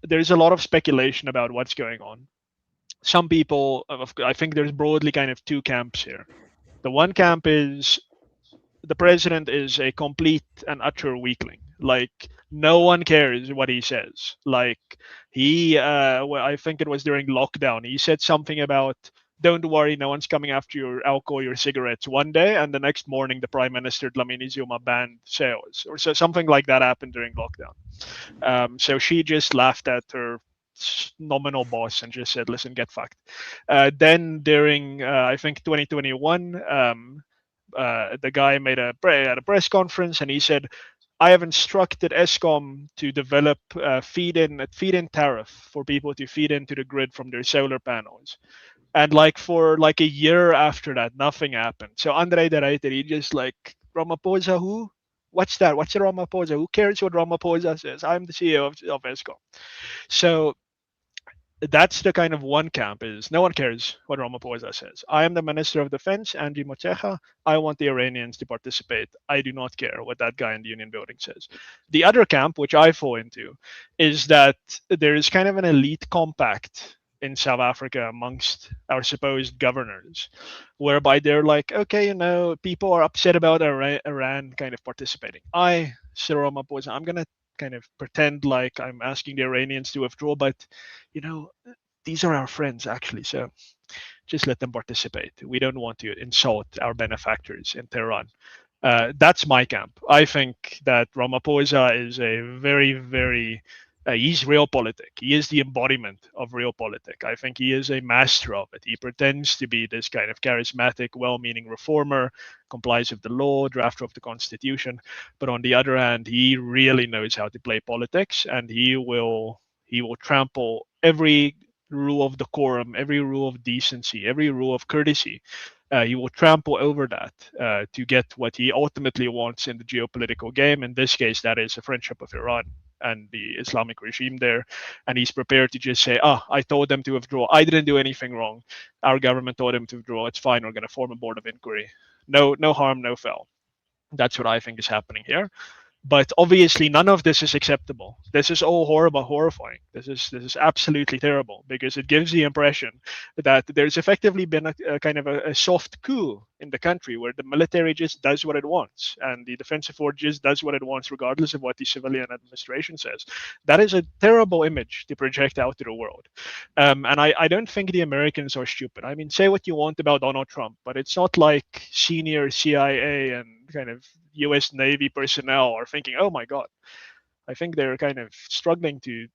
there's a lot of speculation about what's going on. Some people, I think there's broadly kind of two camps here. The one camp is the president is a complete and utter weakling. Like no one cares what he says. Like well, I think it was during lockdown. He said something about, "Don't worry, no one's coming after your alcohol, your cigarettes." One day, and the next morning, the Prime Minister Dlamini Zuma banned sales, or so something like that happened during lockdown. So she just laughed at her nominal boss and just said, "Listen, get fucked." Then during I think 2021. The guy made at a press conference and he said, "I have instructed Eskom to develop feed-in tariff for people to feed into the grid from their solar panels." And like for like a year after that, nothing happened. So Andre de Ruyter, he just like, "Ramaphosa who? What's that? What's a Ramaphosa? Who cares what Ramaphosa says? I'm the CEO of Eskom." So that's the kind of one camp is no one cares what Ramaphosa says. I am the Minister of Defense, Andy Moteja. I want the Iranians to participate. I do not care what that guy in the Union Building says. The other camp, which I fall into, is that there is kind of an elite compact in South Africa amongst our supposed governors, whereby they're like, okay, people are upset about Iran kind of participating. Cyril Ramaphosa, I'm going to kind of pretend like I'm asking the Iranians to withdraw, but you know, these are our friends actually, so just let them participate. We don't want to insult our benefactors in Tehran. That's my camp. I think that Ramaphosa is a very, very he's realpolitik. He is the embodiment of realpolitik. I think he is a master of it. He pretends to be this kind of charismatic, well-meaning reformer, complies with the law, drafter of the constitution. But on the other hand, he really knows how to play politics, and he will trample every rule of decorum, every rule of decency, every rule of courtesy. He will trample over that to get what he ultimately wants in the geopolitical game. In this case, that is a friendship with Iran and the Islamic regime there. And he's prepared to just say, I told them to withdraw. I didn't do anything wrong. Our government told them to withdraw. It's fine. We're going to form a board of inquiry. No harm, no foul. That's what I think is happening here. But obviously, none of this is acceptable. This is all horrible, horrifying. This is absolutely terrible because it gives the impression that there's effectively been a kind of a soft coup in the country where the military just does what it wants and the defensive force just does what it wants, regardless of what the civilian administration says. That is a terrible image to project out to the world. And I don't think the Americans are stupid. I mean, say what you want about Donald Trump, but it's not like senior CIA and kind of U.S. Navy personnel are thinking, "Oh my God." I think they're kind of struggling to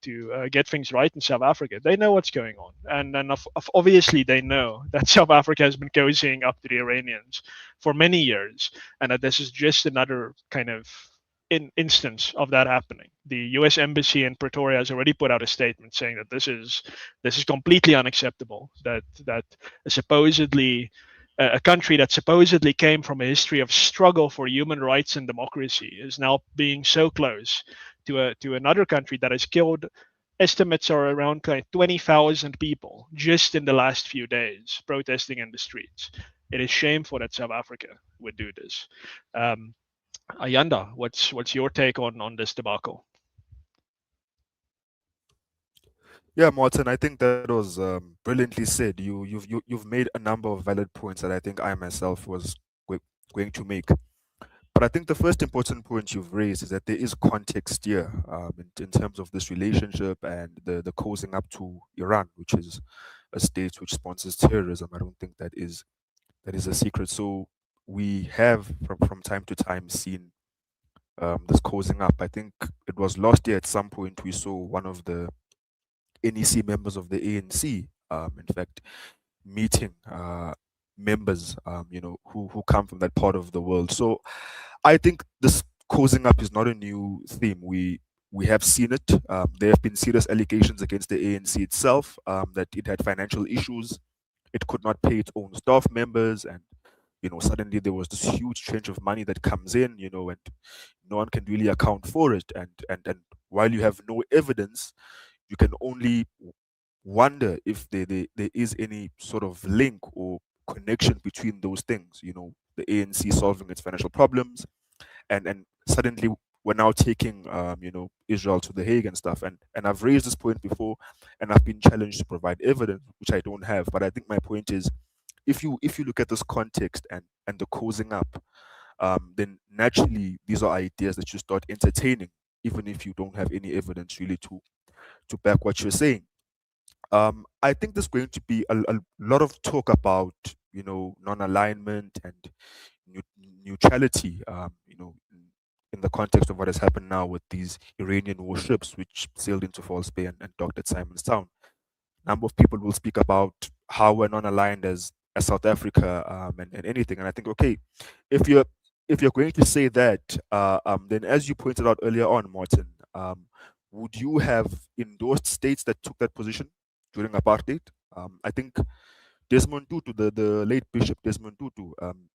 get things right in South Africa. They know what's going on, and then obviously they know that South Africa has been cozying up to the Iranians for many years, and that this is just another kind of instance of that happening. The U.S. Embassy in Pretoria has already put out a statement saying that this is completely unacceptable. That supposedly a country that supposedly came from a history of struggle for human rights and democracy is now being so close to another country that has killed. Estimates are around 20,000 people just in the last few days protesting in the streets. It is shameful that South Africa would do this. Ayanda, what's your take on this debacle? Yeah, Martin, I think that was brilliantly said. You've made a number of valid points that I think I myself was going to make. But I think the first important point you've raised is that there is context here in terms of this relationship and the cozying up to Iran, which is a state which sponsors terrorism. I don't think that is a secret. So we have from time to time seen this causing up. I think it was last year at some point we saw one of the NEC members of the ANC, in fact, meeting members, who come from that part of the world. So I think this causing up is not a new theme. We have seen it. There have been serious allegations against the ANC itself, that it had financial issues. It could not pay its own staff members, and suddenly there was this huge change of money that comes in, and no one can really account for it. And while you have no evidence, you can only wonder if there is any sort of link or connection between those things. The ANC solving its financial problems, and suddenly we're now taking Israel to the Hague and stuff. And I've raised this point before, and I've been challenged to provide evidence, which I don't have. But I think my point is, if you look at this context and the causing up, then naturally these are ideas that you start entertaining, even if you don't have any evidence really to back what you're saying. I think there's going to be a lot of talk about non-alignment and neutrality, in the context of what has happened now with these Iranian warships which sailed into False Bay and docked at Simonstown. A number of people will speak about how we're non-aligned as South Africa, and anything. And I think, okay, if you're going to say that, then as you pointed out earlier on, Martin, would you have endorsed states that took that position during apartheid? I think Desmond Tutu, the late Bishop Desmond Tutu,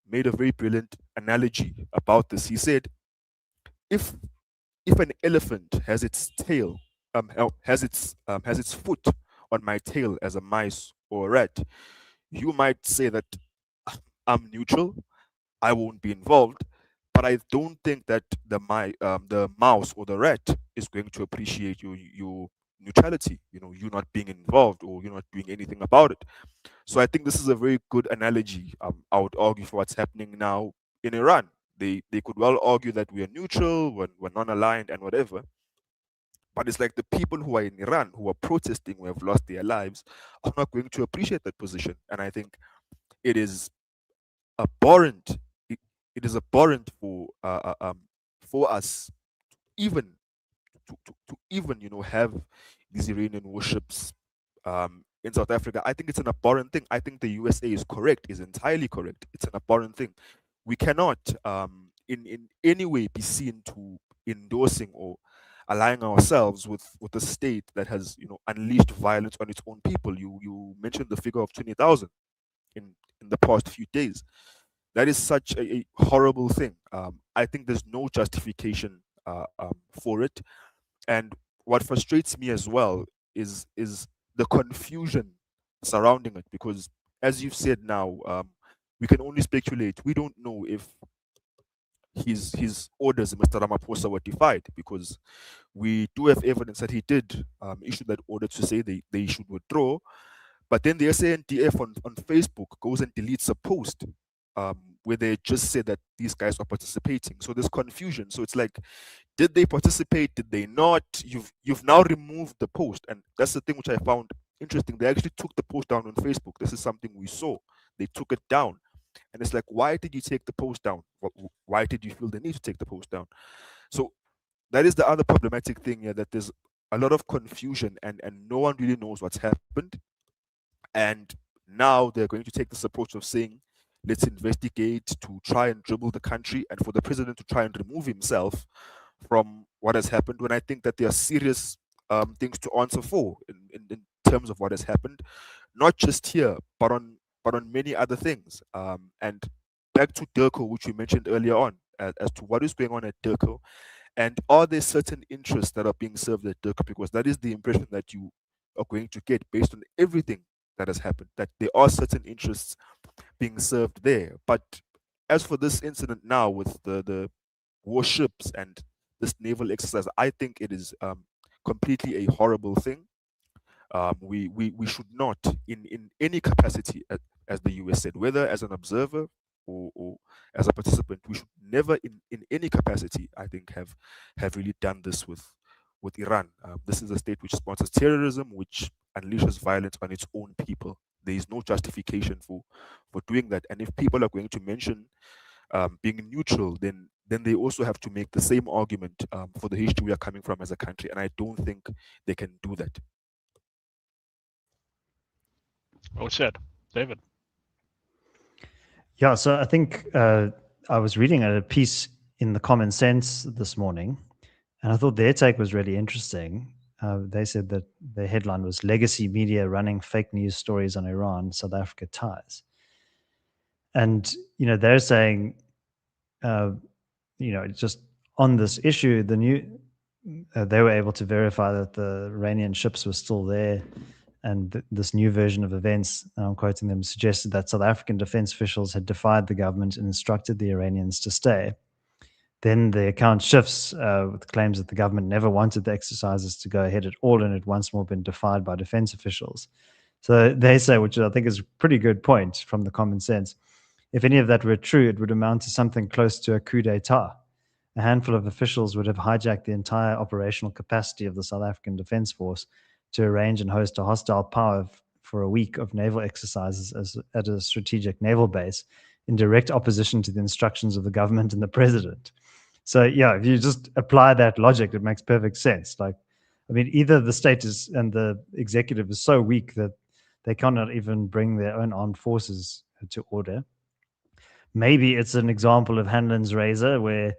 made a very brilliant analogy about this. He said, if an elephant has its tail, has its foot on my tail as a mice or a rat, you might say that I'm neutral, I won't be involved, but I don't think that the mouse or the rat is going to appreciate your neutrality. You not being involved, or you're not doing anything about it. So I think this is a very good analogy. I would argue for what's happening now in Iran. They could well argue that we are neutral, we're non-aligned, and whatever. But it's like the people who are in Iran, who are protesting, who have lost their lives, are not going to appreciate that position. And I think it is abhorrent. It is abhorrent for us even to even have these Iranian warships in South Africa. I think it's an abhorrent thing. I think the USA is correct, is entirely correct. It's an abhorrent thing. We cannot in any way be seen to endorsing or aligning ourselves with a state that has unleashed violence on its own people. You mentioned the figure of 20,000 in the past few days. That is such a horrible thing. I think there's no justification for it. And what frustrates me as well is the confusion surrounding it, because as you've said now, we can only speculate. We don't know if his orders, Mr. Ramaphosa, were defied, because we do have evidence that he did issue that order to say they should withdraw. But then the SANDF on Facebook goes and deletes a post where they just said that these guys are participating. So there's confusion. So it's like, did they participate? Did they not? You've now removed the post. And that's the thing which I found interesting. They actually took the post down on Facebook. This is something we saw. They took it down. And it's like, why did you take the post down? Why did you feel the need to take the post down? So that is the other problematic thing here, that there's a lot of confusion and no one really knows what's happened. And now they're going to take this approach of saying, let's investigate to try and dribble the country, and for the president to try and remove himself from what has happened, when I think that there are serious things to answer for in terms of what has happened, not just here, but on many other things. And back to Durko, which you mentioned earlier on, as to what is going on at Durko, and are there certain interests that are being served at Durko? Because that is the impression that you are going to get based on everything that has happened, that there are certain interests being served there. But as for this incident now with the warships and this naval exercise, I think it is completely a horrible thing. We should not, in any capacity, as the US said, whether as an observer or as a participant, we should never, in any capacity, I think, have really done this with Iran. This is a state which sponsors terrorism, which unleashes violence on its own people. There is no justification for doing that. And if people are going to mention being neutral, then they also have to make the same argument for the history we are coming from as a country, and I don't think they can do that. Well said, David. Yeah, so I think I was reading a piece in the Common Sense this morning, and I thought their take was really interesting. They said that the headline was "Legacy Media Running Fake News Stories on Iran, South Africa Ties," and they're saying, just on this issue, they were able to verify that the Iranian ships were still there. And this new version of events, I'm quoting them, suggested that South African defense officials had defied the government and instructed the Iranians to stay. Then the account shifts with claims that the government never wanted the exercises to go ahead at all and had once more been defied by defense officials. So they say, which I think is a pretty good point from the Common Sense, if any of that were true, it would amount to something close to a coup d'etat. A handful of officials would have hijacked the entire operational capacity of the South African Defence Force to arrange and host a hostile power for a week of naval exercises at a strategic naval base in direct opposition to the instructions of the government and the president. So, yeah, if you just apply that logic, it makes perfect sense. Like, I mean, either the state and the executive is so weak that they cannot even bring their own armed forces to order. Maybe it's an example of Hanlon's razor, where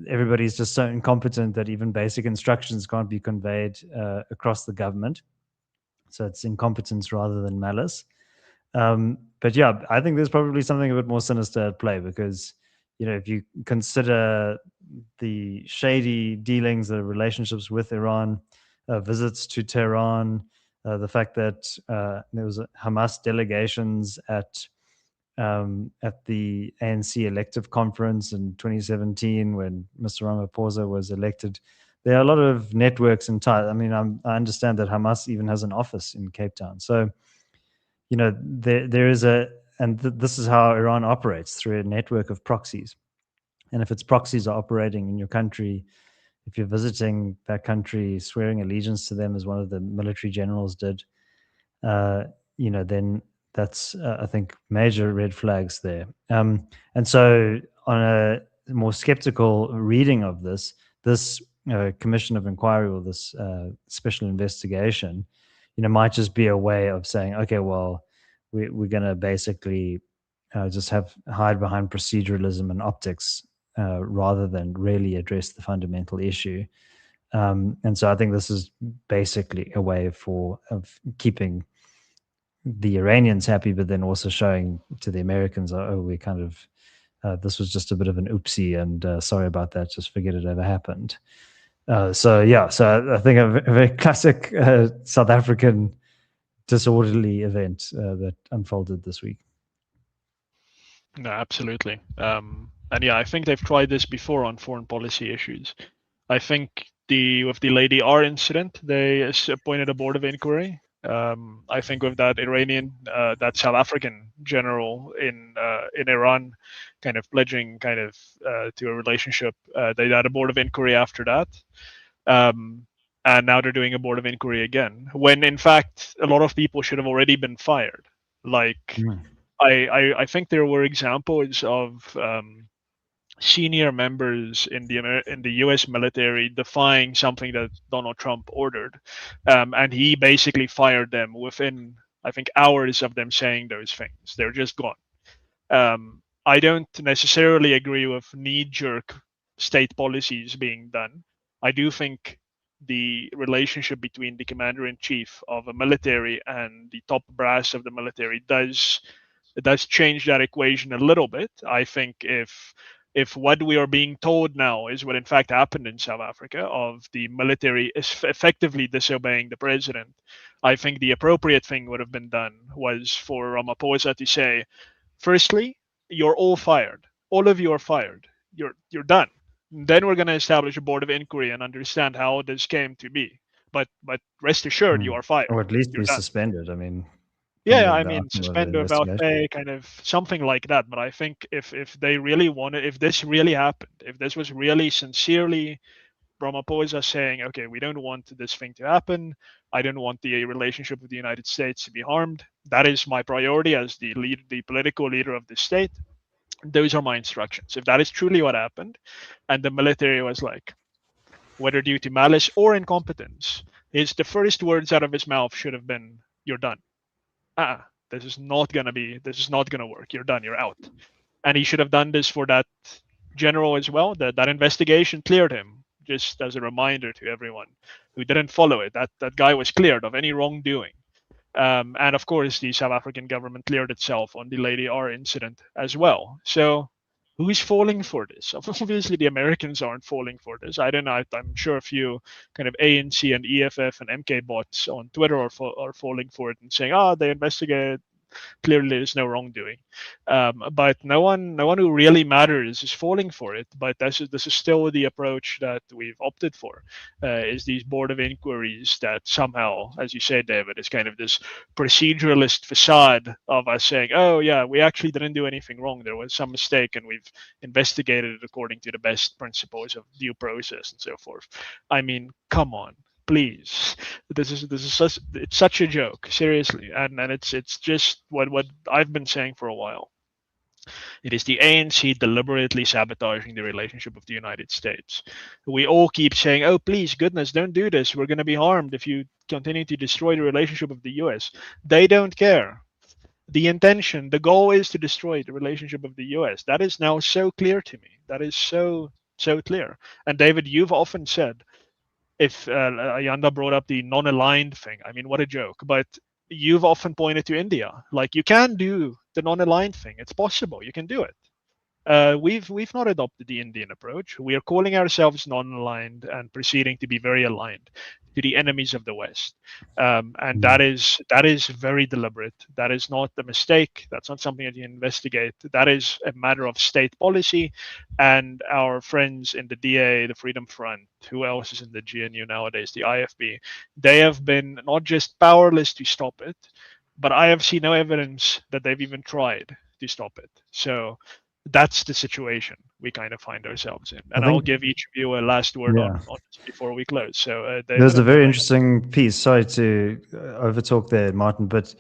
everybody's just so incompetent that even basic instructions can't be conveyed across the government. So it's incompetence rather than malice. But yeah, I think there's probably something a bit more sinister at play, because if you consider the shady dealings, the relationships with Iran, visits to Tehran, the fact that there was Hamas delegations at the ANC elective conference in 2017 when Mr. Ramaphosa was elected. There are a lot of networks and ties. I mean, I understand that Hamas even has an office in Cape Town. So, there is this is how Iran operates, through a network of proxies. And if its proxies are operating in your country, if you're visiting that country, swearing allegiance to them as one of the military generals did, then that's, I think, major red flags there. And so on a more skeptical reading of this commission of inquiry, or this special investigation, might just be a way of saying, okay, well, we're going to basically just hide behind proceduralism and optics rather than really address the fundamental issue. And so I think this is basically a way of keeping the Iranians happy, but then also showing to the Americans, we kind of, this was just a bit of an oopsie, and sorry about that, just forget it ever happened. So I think a very classic South African disorderly event that unfolded this week. No, absolutely. And yeah, I think they've tried this before on foreign policy issues. I think with the Lady R incident, they appointed a board of inquiry. I think with that that South African general in Iran, kind of pledging to a relationship, they had a board of inquiry after that. And now they're doing a board of inquiry again, when in fact a lot of people should have already been fired. Like, I think there were examples of senior members in the U.S. military defying something that Donald Trump ordered, and he basically fired them within, I think, hours of them saying those things. They're just gone. I don't necessarily agree with knee-jerk state policies being done. I do think the relationship between the commander-in-chief of a military and the top brass of the military does change that equation a little bit. I think if what we are being told now is what in fact happened in South Africa, of the military is effectively disobeying the president, I think the appropriate thing would have been done was for Ramaphosa to say, firstly, you're all fired. All of you are fired. You're done. Then we're going to establish a board of inquiry and understand how this came to be. But rest assured, you are fired. Or at least You're be done. suspended. I mean, Yeah, I mean, suspend without pay, kind of something like that. But I think if they really wanted, if this really happened, if this was really sincerely Ramaphosa saying, okay, we don't want this thing to happen, I don't want the relationship with the United States to be harmed, that is my priority as the political leader of the state, Those are my instructions. If that is truly what happened, and the military was like, whether due to malice or incompetence, the first words out of his mouth should have been, "You're done. This is not gonna be. This is not gonna work. You're done. You're out." And he should have done this for that general as well. That investigation cleared him. Just as a reminder to everyone who didn't follow it, that guy was cleared of any wrongdoing. And of course, the South African government cleared itself on the Lady R incident as well. So who's falling for this? Obviously, the Americans aren't falling for this. I don't know. I'm sure a few kind of ANC and EFF and MK bots on Twitter are falling for it and saying, "Oh, they investigated. Clearly there's no wrongdoing." But no one who really matters is falling for it. But this is still the approach that we've opted for, is these board of inquiries that somehow, as you said, David, is kind of this proceduralist facade of us saying, "Oh yeah, we actually didn't do anything wrong. There was some mistake, and we've investigated it according to the best principles of due process and so forth." I mean, come on, please. This is such a joke, seriously. And it's just what I've been saying for a while. It is the ANC deliberately sabotaging the relationship of the United States. We all keep saying, "Oh, please, goodness, don't do this. We're going to be harmed if you continue to destroy the relationship of the US." They don't care. The intention, the goal is to destroy the relationship of the US. That is now so clear to me. That is so clear. And David, you've often said, if Ayanda brought up the non-aligned thing, I mean, what a joke. But you've often pointed to India. Like, you can do the non-aligned thing. It's possible. You can do it. We've not adopted the Indian approach. We are calling ourselves non-aligned and proceeding to be very aligned to the enemies of the West, and that is very deliberate. That is not a mistake. That's not something that you investigate. That is a matter of state policy, and our friends in the DA, the Freedom Front, who else is in the GNU nowadays, the IFB, they have been not just powerless to stop it, but I have seen no evidence that they've even tried to stop it. So that's the situation we kind of find ourselves in. And I'll give each of you a last word on this before we close. So there's a very interesting piece. Sorry to overtalk there, Martin, but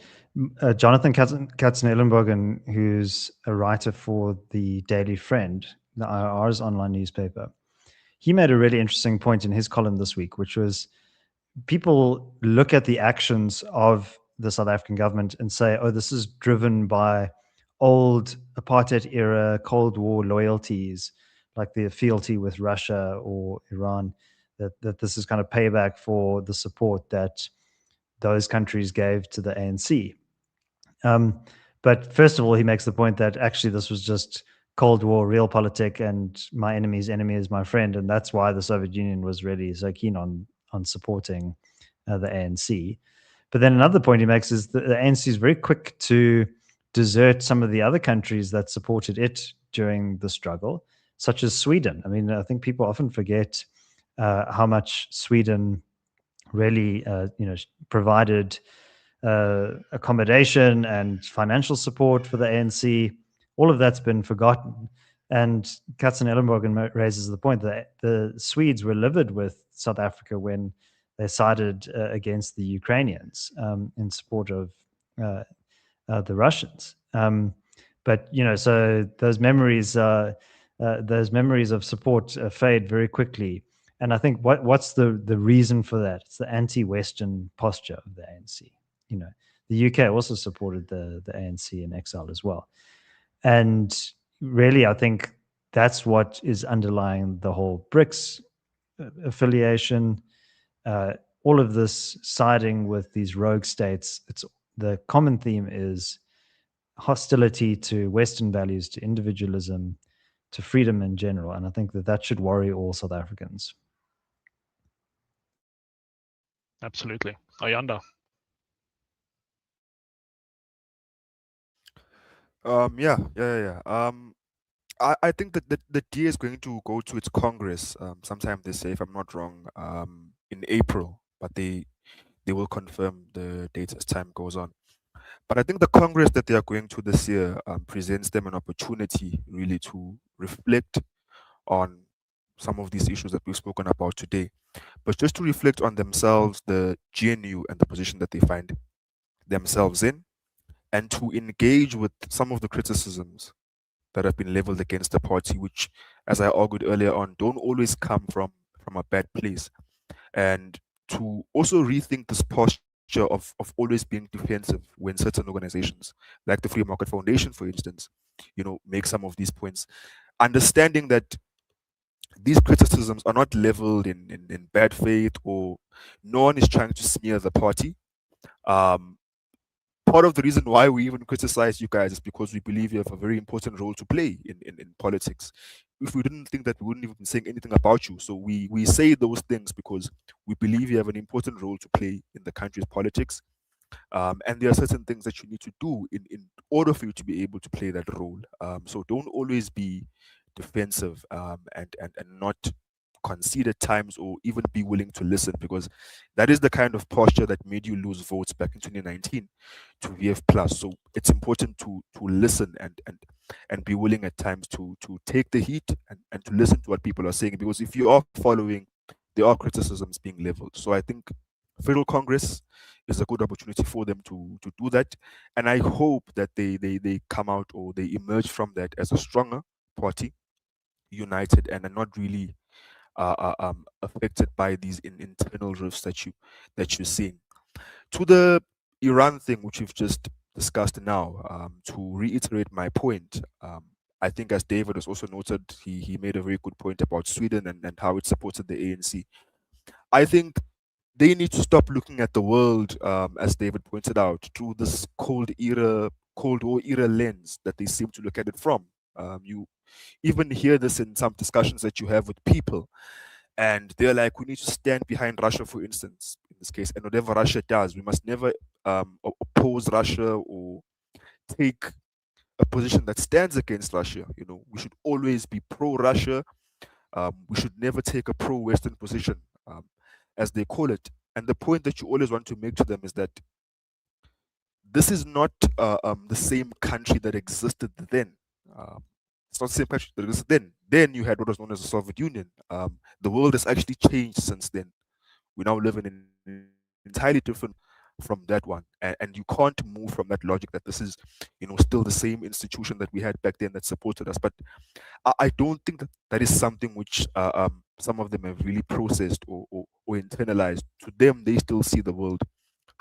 Jonathan Katzenellenbogen, who's a writer for the Daily Friend, the IR's online newspaper, he made a really interesting point in his column this week, which was people look at the actions of the South African government and say, "Oh, this is driven by old apartheid era Cold War loyalties, like the fealty with Russia or Iran, that this is kind of payback for the support that those countries gave to the ANC." But first of all, he makes the point that actually this was just Cold War realpolitik, and my enemy's enemy is my friend, and that's why the Soviet Union was really so keen on supporting the ANC. But then another point he makes is that the ANC is very quick to desert some of the other countries that supported it during the struggle, such as Sweden. I mean, I think people often forget how much Sweden really, provided accommodation and financial support for the ANC. All of that's been forgotten. And Katzenellenbogen raises the point that the Swedes were livid with South Africa when they sided against the Ukrainians in support of the Russians. But so those memories of support fade very quickly. And I think what's the reason for that? It's the anti-Western posture of the ANC. The UK also supported the ANC in exile as well. And really, I think that's what is underlying the whole BRICS affiliation. All of this siding with these rogue states, the common theme is hostility to Western values, to individualism, to freedom in general. And I think that should worry all South Africans. Absolutely. Ayanda. Yeah. I think that the DA is going to go to its Congress sometime this year, if I'm not wrong, in April, but they will confirm the dates as time goes on. But I think the Congress that they are going to this year presents them an opportunity really to reflect on some of these issues that we've spoken about today, but just to reflect on themselves, the GNU, and the position that they find themselves in, and to engage with some of the criticisms that have been leveled against the party, which, as I argued earlier on, don't always come from a bad place. And to also rethink this posture of always being defensive when certain organizations, like the Free Market Foundation, for instance, make some of these points, understanding that these criticisms are not leveled in bad faith, or no one is trying to smear the party. Part of the reason why we even criticize you guys is because we believe you have a very important role to play in politics. If we didn't think that, we wouldn't even be saying anything about you. So we say those things because we believe you have an important role to play in the country's politics. And there are certain things that you need to do in order for you to be able to play that role. So don't always be defensive, and not concede at times, or even be willing to listen, because that is the kind of posture that made you lose votes back in 2019 to VF Plus. So it's important to listen and be willing at times to take the heat and to listen to what people are saying, because if you are following, there are criticisms being leveled. So I think Federal Congress is a good opportunity for them to do that, and I hope that they come out, or they emerge from that as a stronger party, united, and are not really affected by these internal rifts that you're seeing. To the Iran thing, which we've just discussed now, to reiterate my point, I think, as David has also noted, he made a very good point about Sweden and how it supported the ANC. I think they need to stop looking at the world, as David pointed out, through this Cold War era lens that they seem to look at it from. You even hear this in some discussions that you have with people, and they're like, we need to stand behind Russia, for instance, in this case, and whatever Russia does, we must never oppose Russia or take a position that stands against Russia. We should always be pro-Russia. We should never take a pro-Western position, as they call it. And the point that you always want to make to them is that this is not the same country that existed then. It's not the same country that existed then. Then you had what was known as the Soviet Union. The world has actually changed since then. We now live in an entirely different from that one, and you can't move from that logic that this is, still the same institution that we had back then that supported us. But I don't think that is something which some of them have really processed or internalized. To them, they still see the world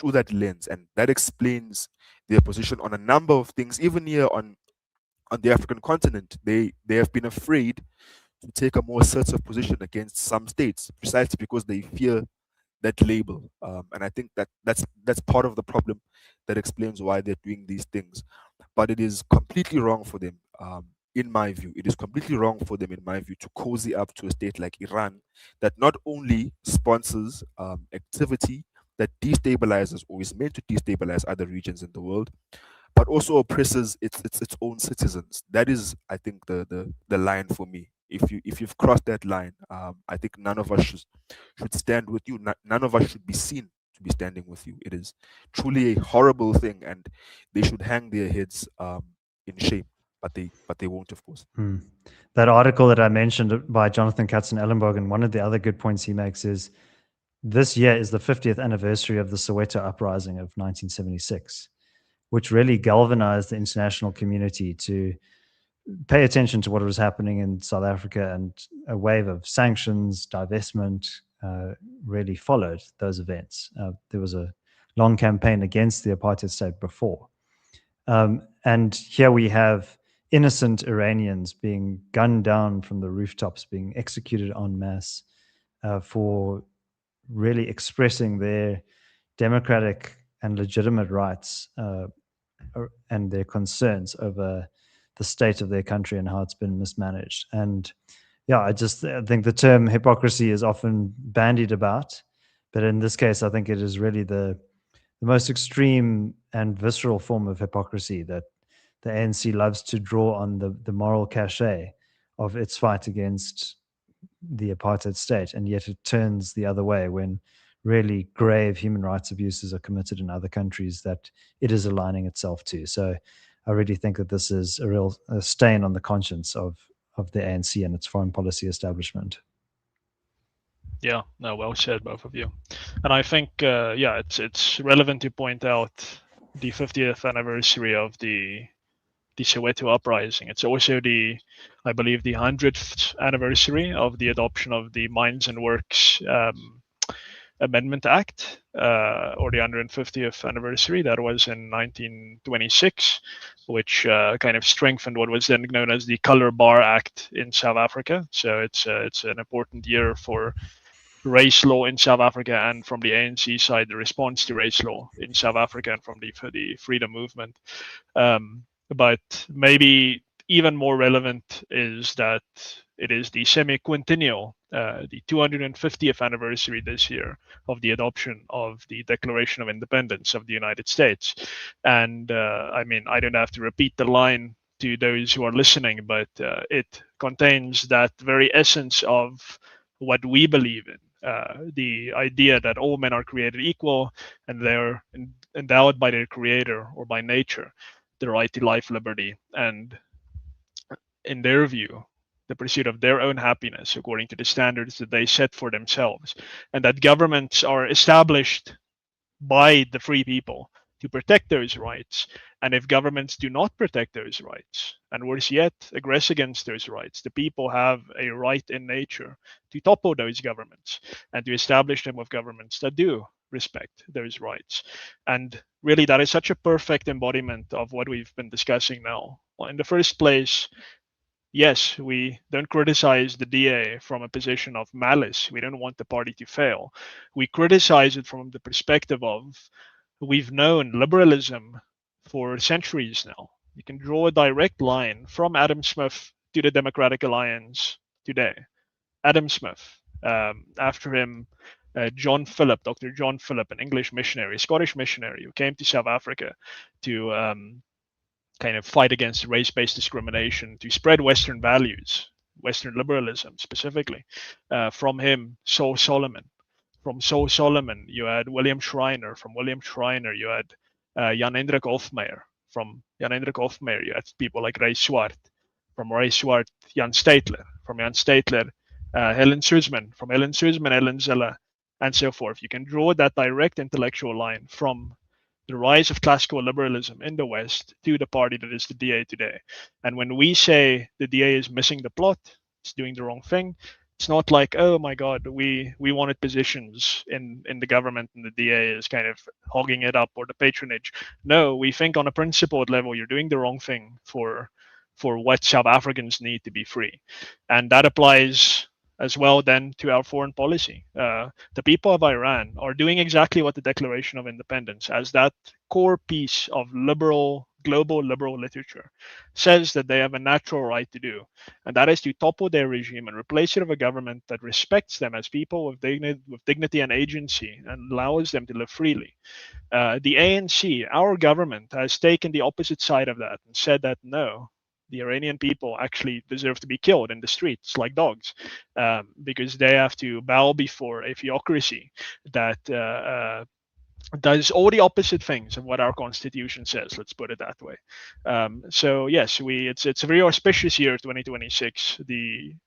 through that lens, and that explains their position on a number of things. Even here on the African continent, they have been afraid to take a more assertive position against some states, precisely because they fear that label. And I think that's part of the problem that explains why they're doing these things. But it is completely wrong for them, in my view. It is completely wrong for them, in my view, to cozy up to a state like Iran that not only sponsors activity that destabilizes, or is meant to destabilize, other regions in the world, but also oppresses its own citizens. That is, I think, the line for me. If you've crossed that line, I think none of us should stand with you. None of us should be seen to be standing with you. It is truly a horrible thing, and they should hang their heads in shame. But they won't, of course. That article that I mentioned by Jonathan Katzenellenbogen, one of the other good points he makes is this year is the 50th anniversary of the Soweto uprising of 1976, which really galvanized the international community to pay attention to what was happening in South Africa, and a wave of sanctions, divestment really followed those events. There was a long campaign against the apartheid state before. And here we have innocent Iranians being gunned down from the rooftops, being executed en masse for really expressing their democratic and legitimate rights and their concerns over the state of their country and how it's been mismanaged. And yeah, I think the term hypocrisy is often bandied about, but in this case, I think it is really the most extreme and visceral form of hypocrisy that the ANC loves to draw on the moral cachet of its fight against the apartheid state, and yet it turns the other way when really grave human rights abuses are committed in other countries that it is aligning itself to. So I really think that this is a real stain on the conscience of the ANC and its foreign policy establishment. Yeah, no, well said, both of you. And I think, it's relevant to point out the 50th anniversary of the Soweto uprising. It's also I believe, the 100th anniversary of the adoption of the Mines and Works Amendment Act, or the 150th anniversary. That was in 1926, which kind of strengthened what was then known as the Color Bar Act in South Africa. So it's an important year for race law in South Africa, and from the ANC side, the response to race law in South Africa, and from the freedom movement. But maybe even more relevant is that it is the semi-quintennial, the 250th anniversary this year of the adoption of the Declaration of Independence of the United States. And I mean, I don't have to repeat the line to those who are listening, but it contains that very essence of what we believe in. The idea that all men are created equal and they're endowed by their creator or by nature the right to life, liberty, and, in their view, the pursuit of their own happiness according to the standards that they set for themselves, and that governments are established by the free people to protect those rights. And if governments do not protect those rights, and worse yet, aggress against those rights, the people have a right in nature to topple those governments and to establish them with governments that do respect those rights. And really, that is such a perfect embodiment of what we've been discussing now. Well, in the first place, yes, we don't criticize the DA from a position of malice. We don't want the party to fail. We criticize it from the perspective of, we've known liberalism for centuries now. You can draw a direct line from Adam Smith to the Democratic Alliance today. Adam Smith, after him, John Philip, Dr. John Philip, an English missionary, a Scottish missionary who came to South Africa to kind of fight against race-based discrimination, to spread Western values, Western liberalism specifically. From him, Saul Solomon. From Saul Solomon, you had William Schreiner. From William Schreiner, you had Jan Hendrik Hofmeyer. From Jan Hendrik Hofmeyer, you had people like Ray Swart. From Ray Swart, Jan Steitler. From Jan Steitler, Helen Suzman. From Helen Suzman, Helen Zille, and so forth. You can draw that direct intellectual line from the rise of classical liberalism in the West to the party that is the DA today. And when we say the DA is missing the plot, it's doing the wrong thing, it's not like, oh my God, we wanted positions in the government and the DA is kind of hogging it up, or the patronage. No, we think on a principled level, you're doing the wrong thing for what South Africans need to be free. And that applies as well then to our foreign policy. The people of Iran are doing exactly what the Declaration of Independence, as that core piece of global liberal literature, says that they have a natural right to do. And that is to topple their regime and replace it with a government that respects them as people with dignity and agency, and allows them to live freely. The ANC, our government, has taken the opposite side of that and said that no, the Iranian people actually deserve to be killed in the streets like dogs, because they have to bow before a theocracy that does all the opposite things of what our constitution says. Let's put it that way. So yes, it's a very auspicious year, 2026,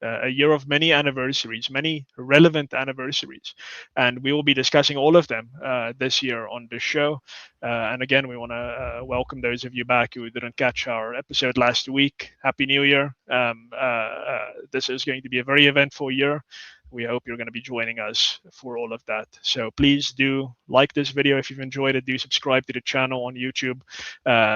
a year of many anniversaries, many relevant anniversaries, and we will be discussing all of them this year on this show. And again, we want to welcome those of you back who didn't catch our episode last week. Happy New Year! This is going to be a very eventful year. We hope you're going to be joining us for all of that. So please do like this video if you've enjoyed it. Do subscribe to the channel on YouTube.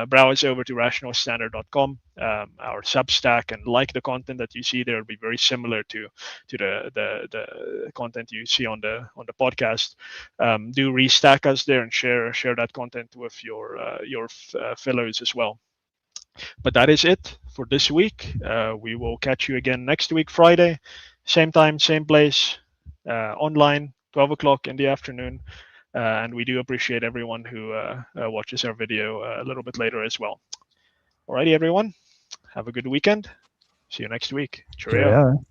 Browse over to rationalstandard.com, our Substack, and like the content that you see there. It'll be very similar to the content you see on the podcast. Do restack us there and share that content with your fellows as well. But that is it for this week. We will catch you again next week, Friday. Same time, same place, online, 12 o'clock in the afternoon. And we do appreciate everyone who watches our video a little bit later as well. Alrighty, everyone. Have a good weekend. See you next week. Cheerio. Cheerio.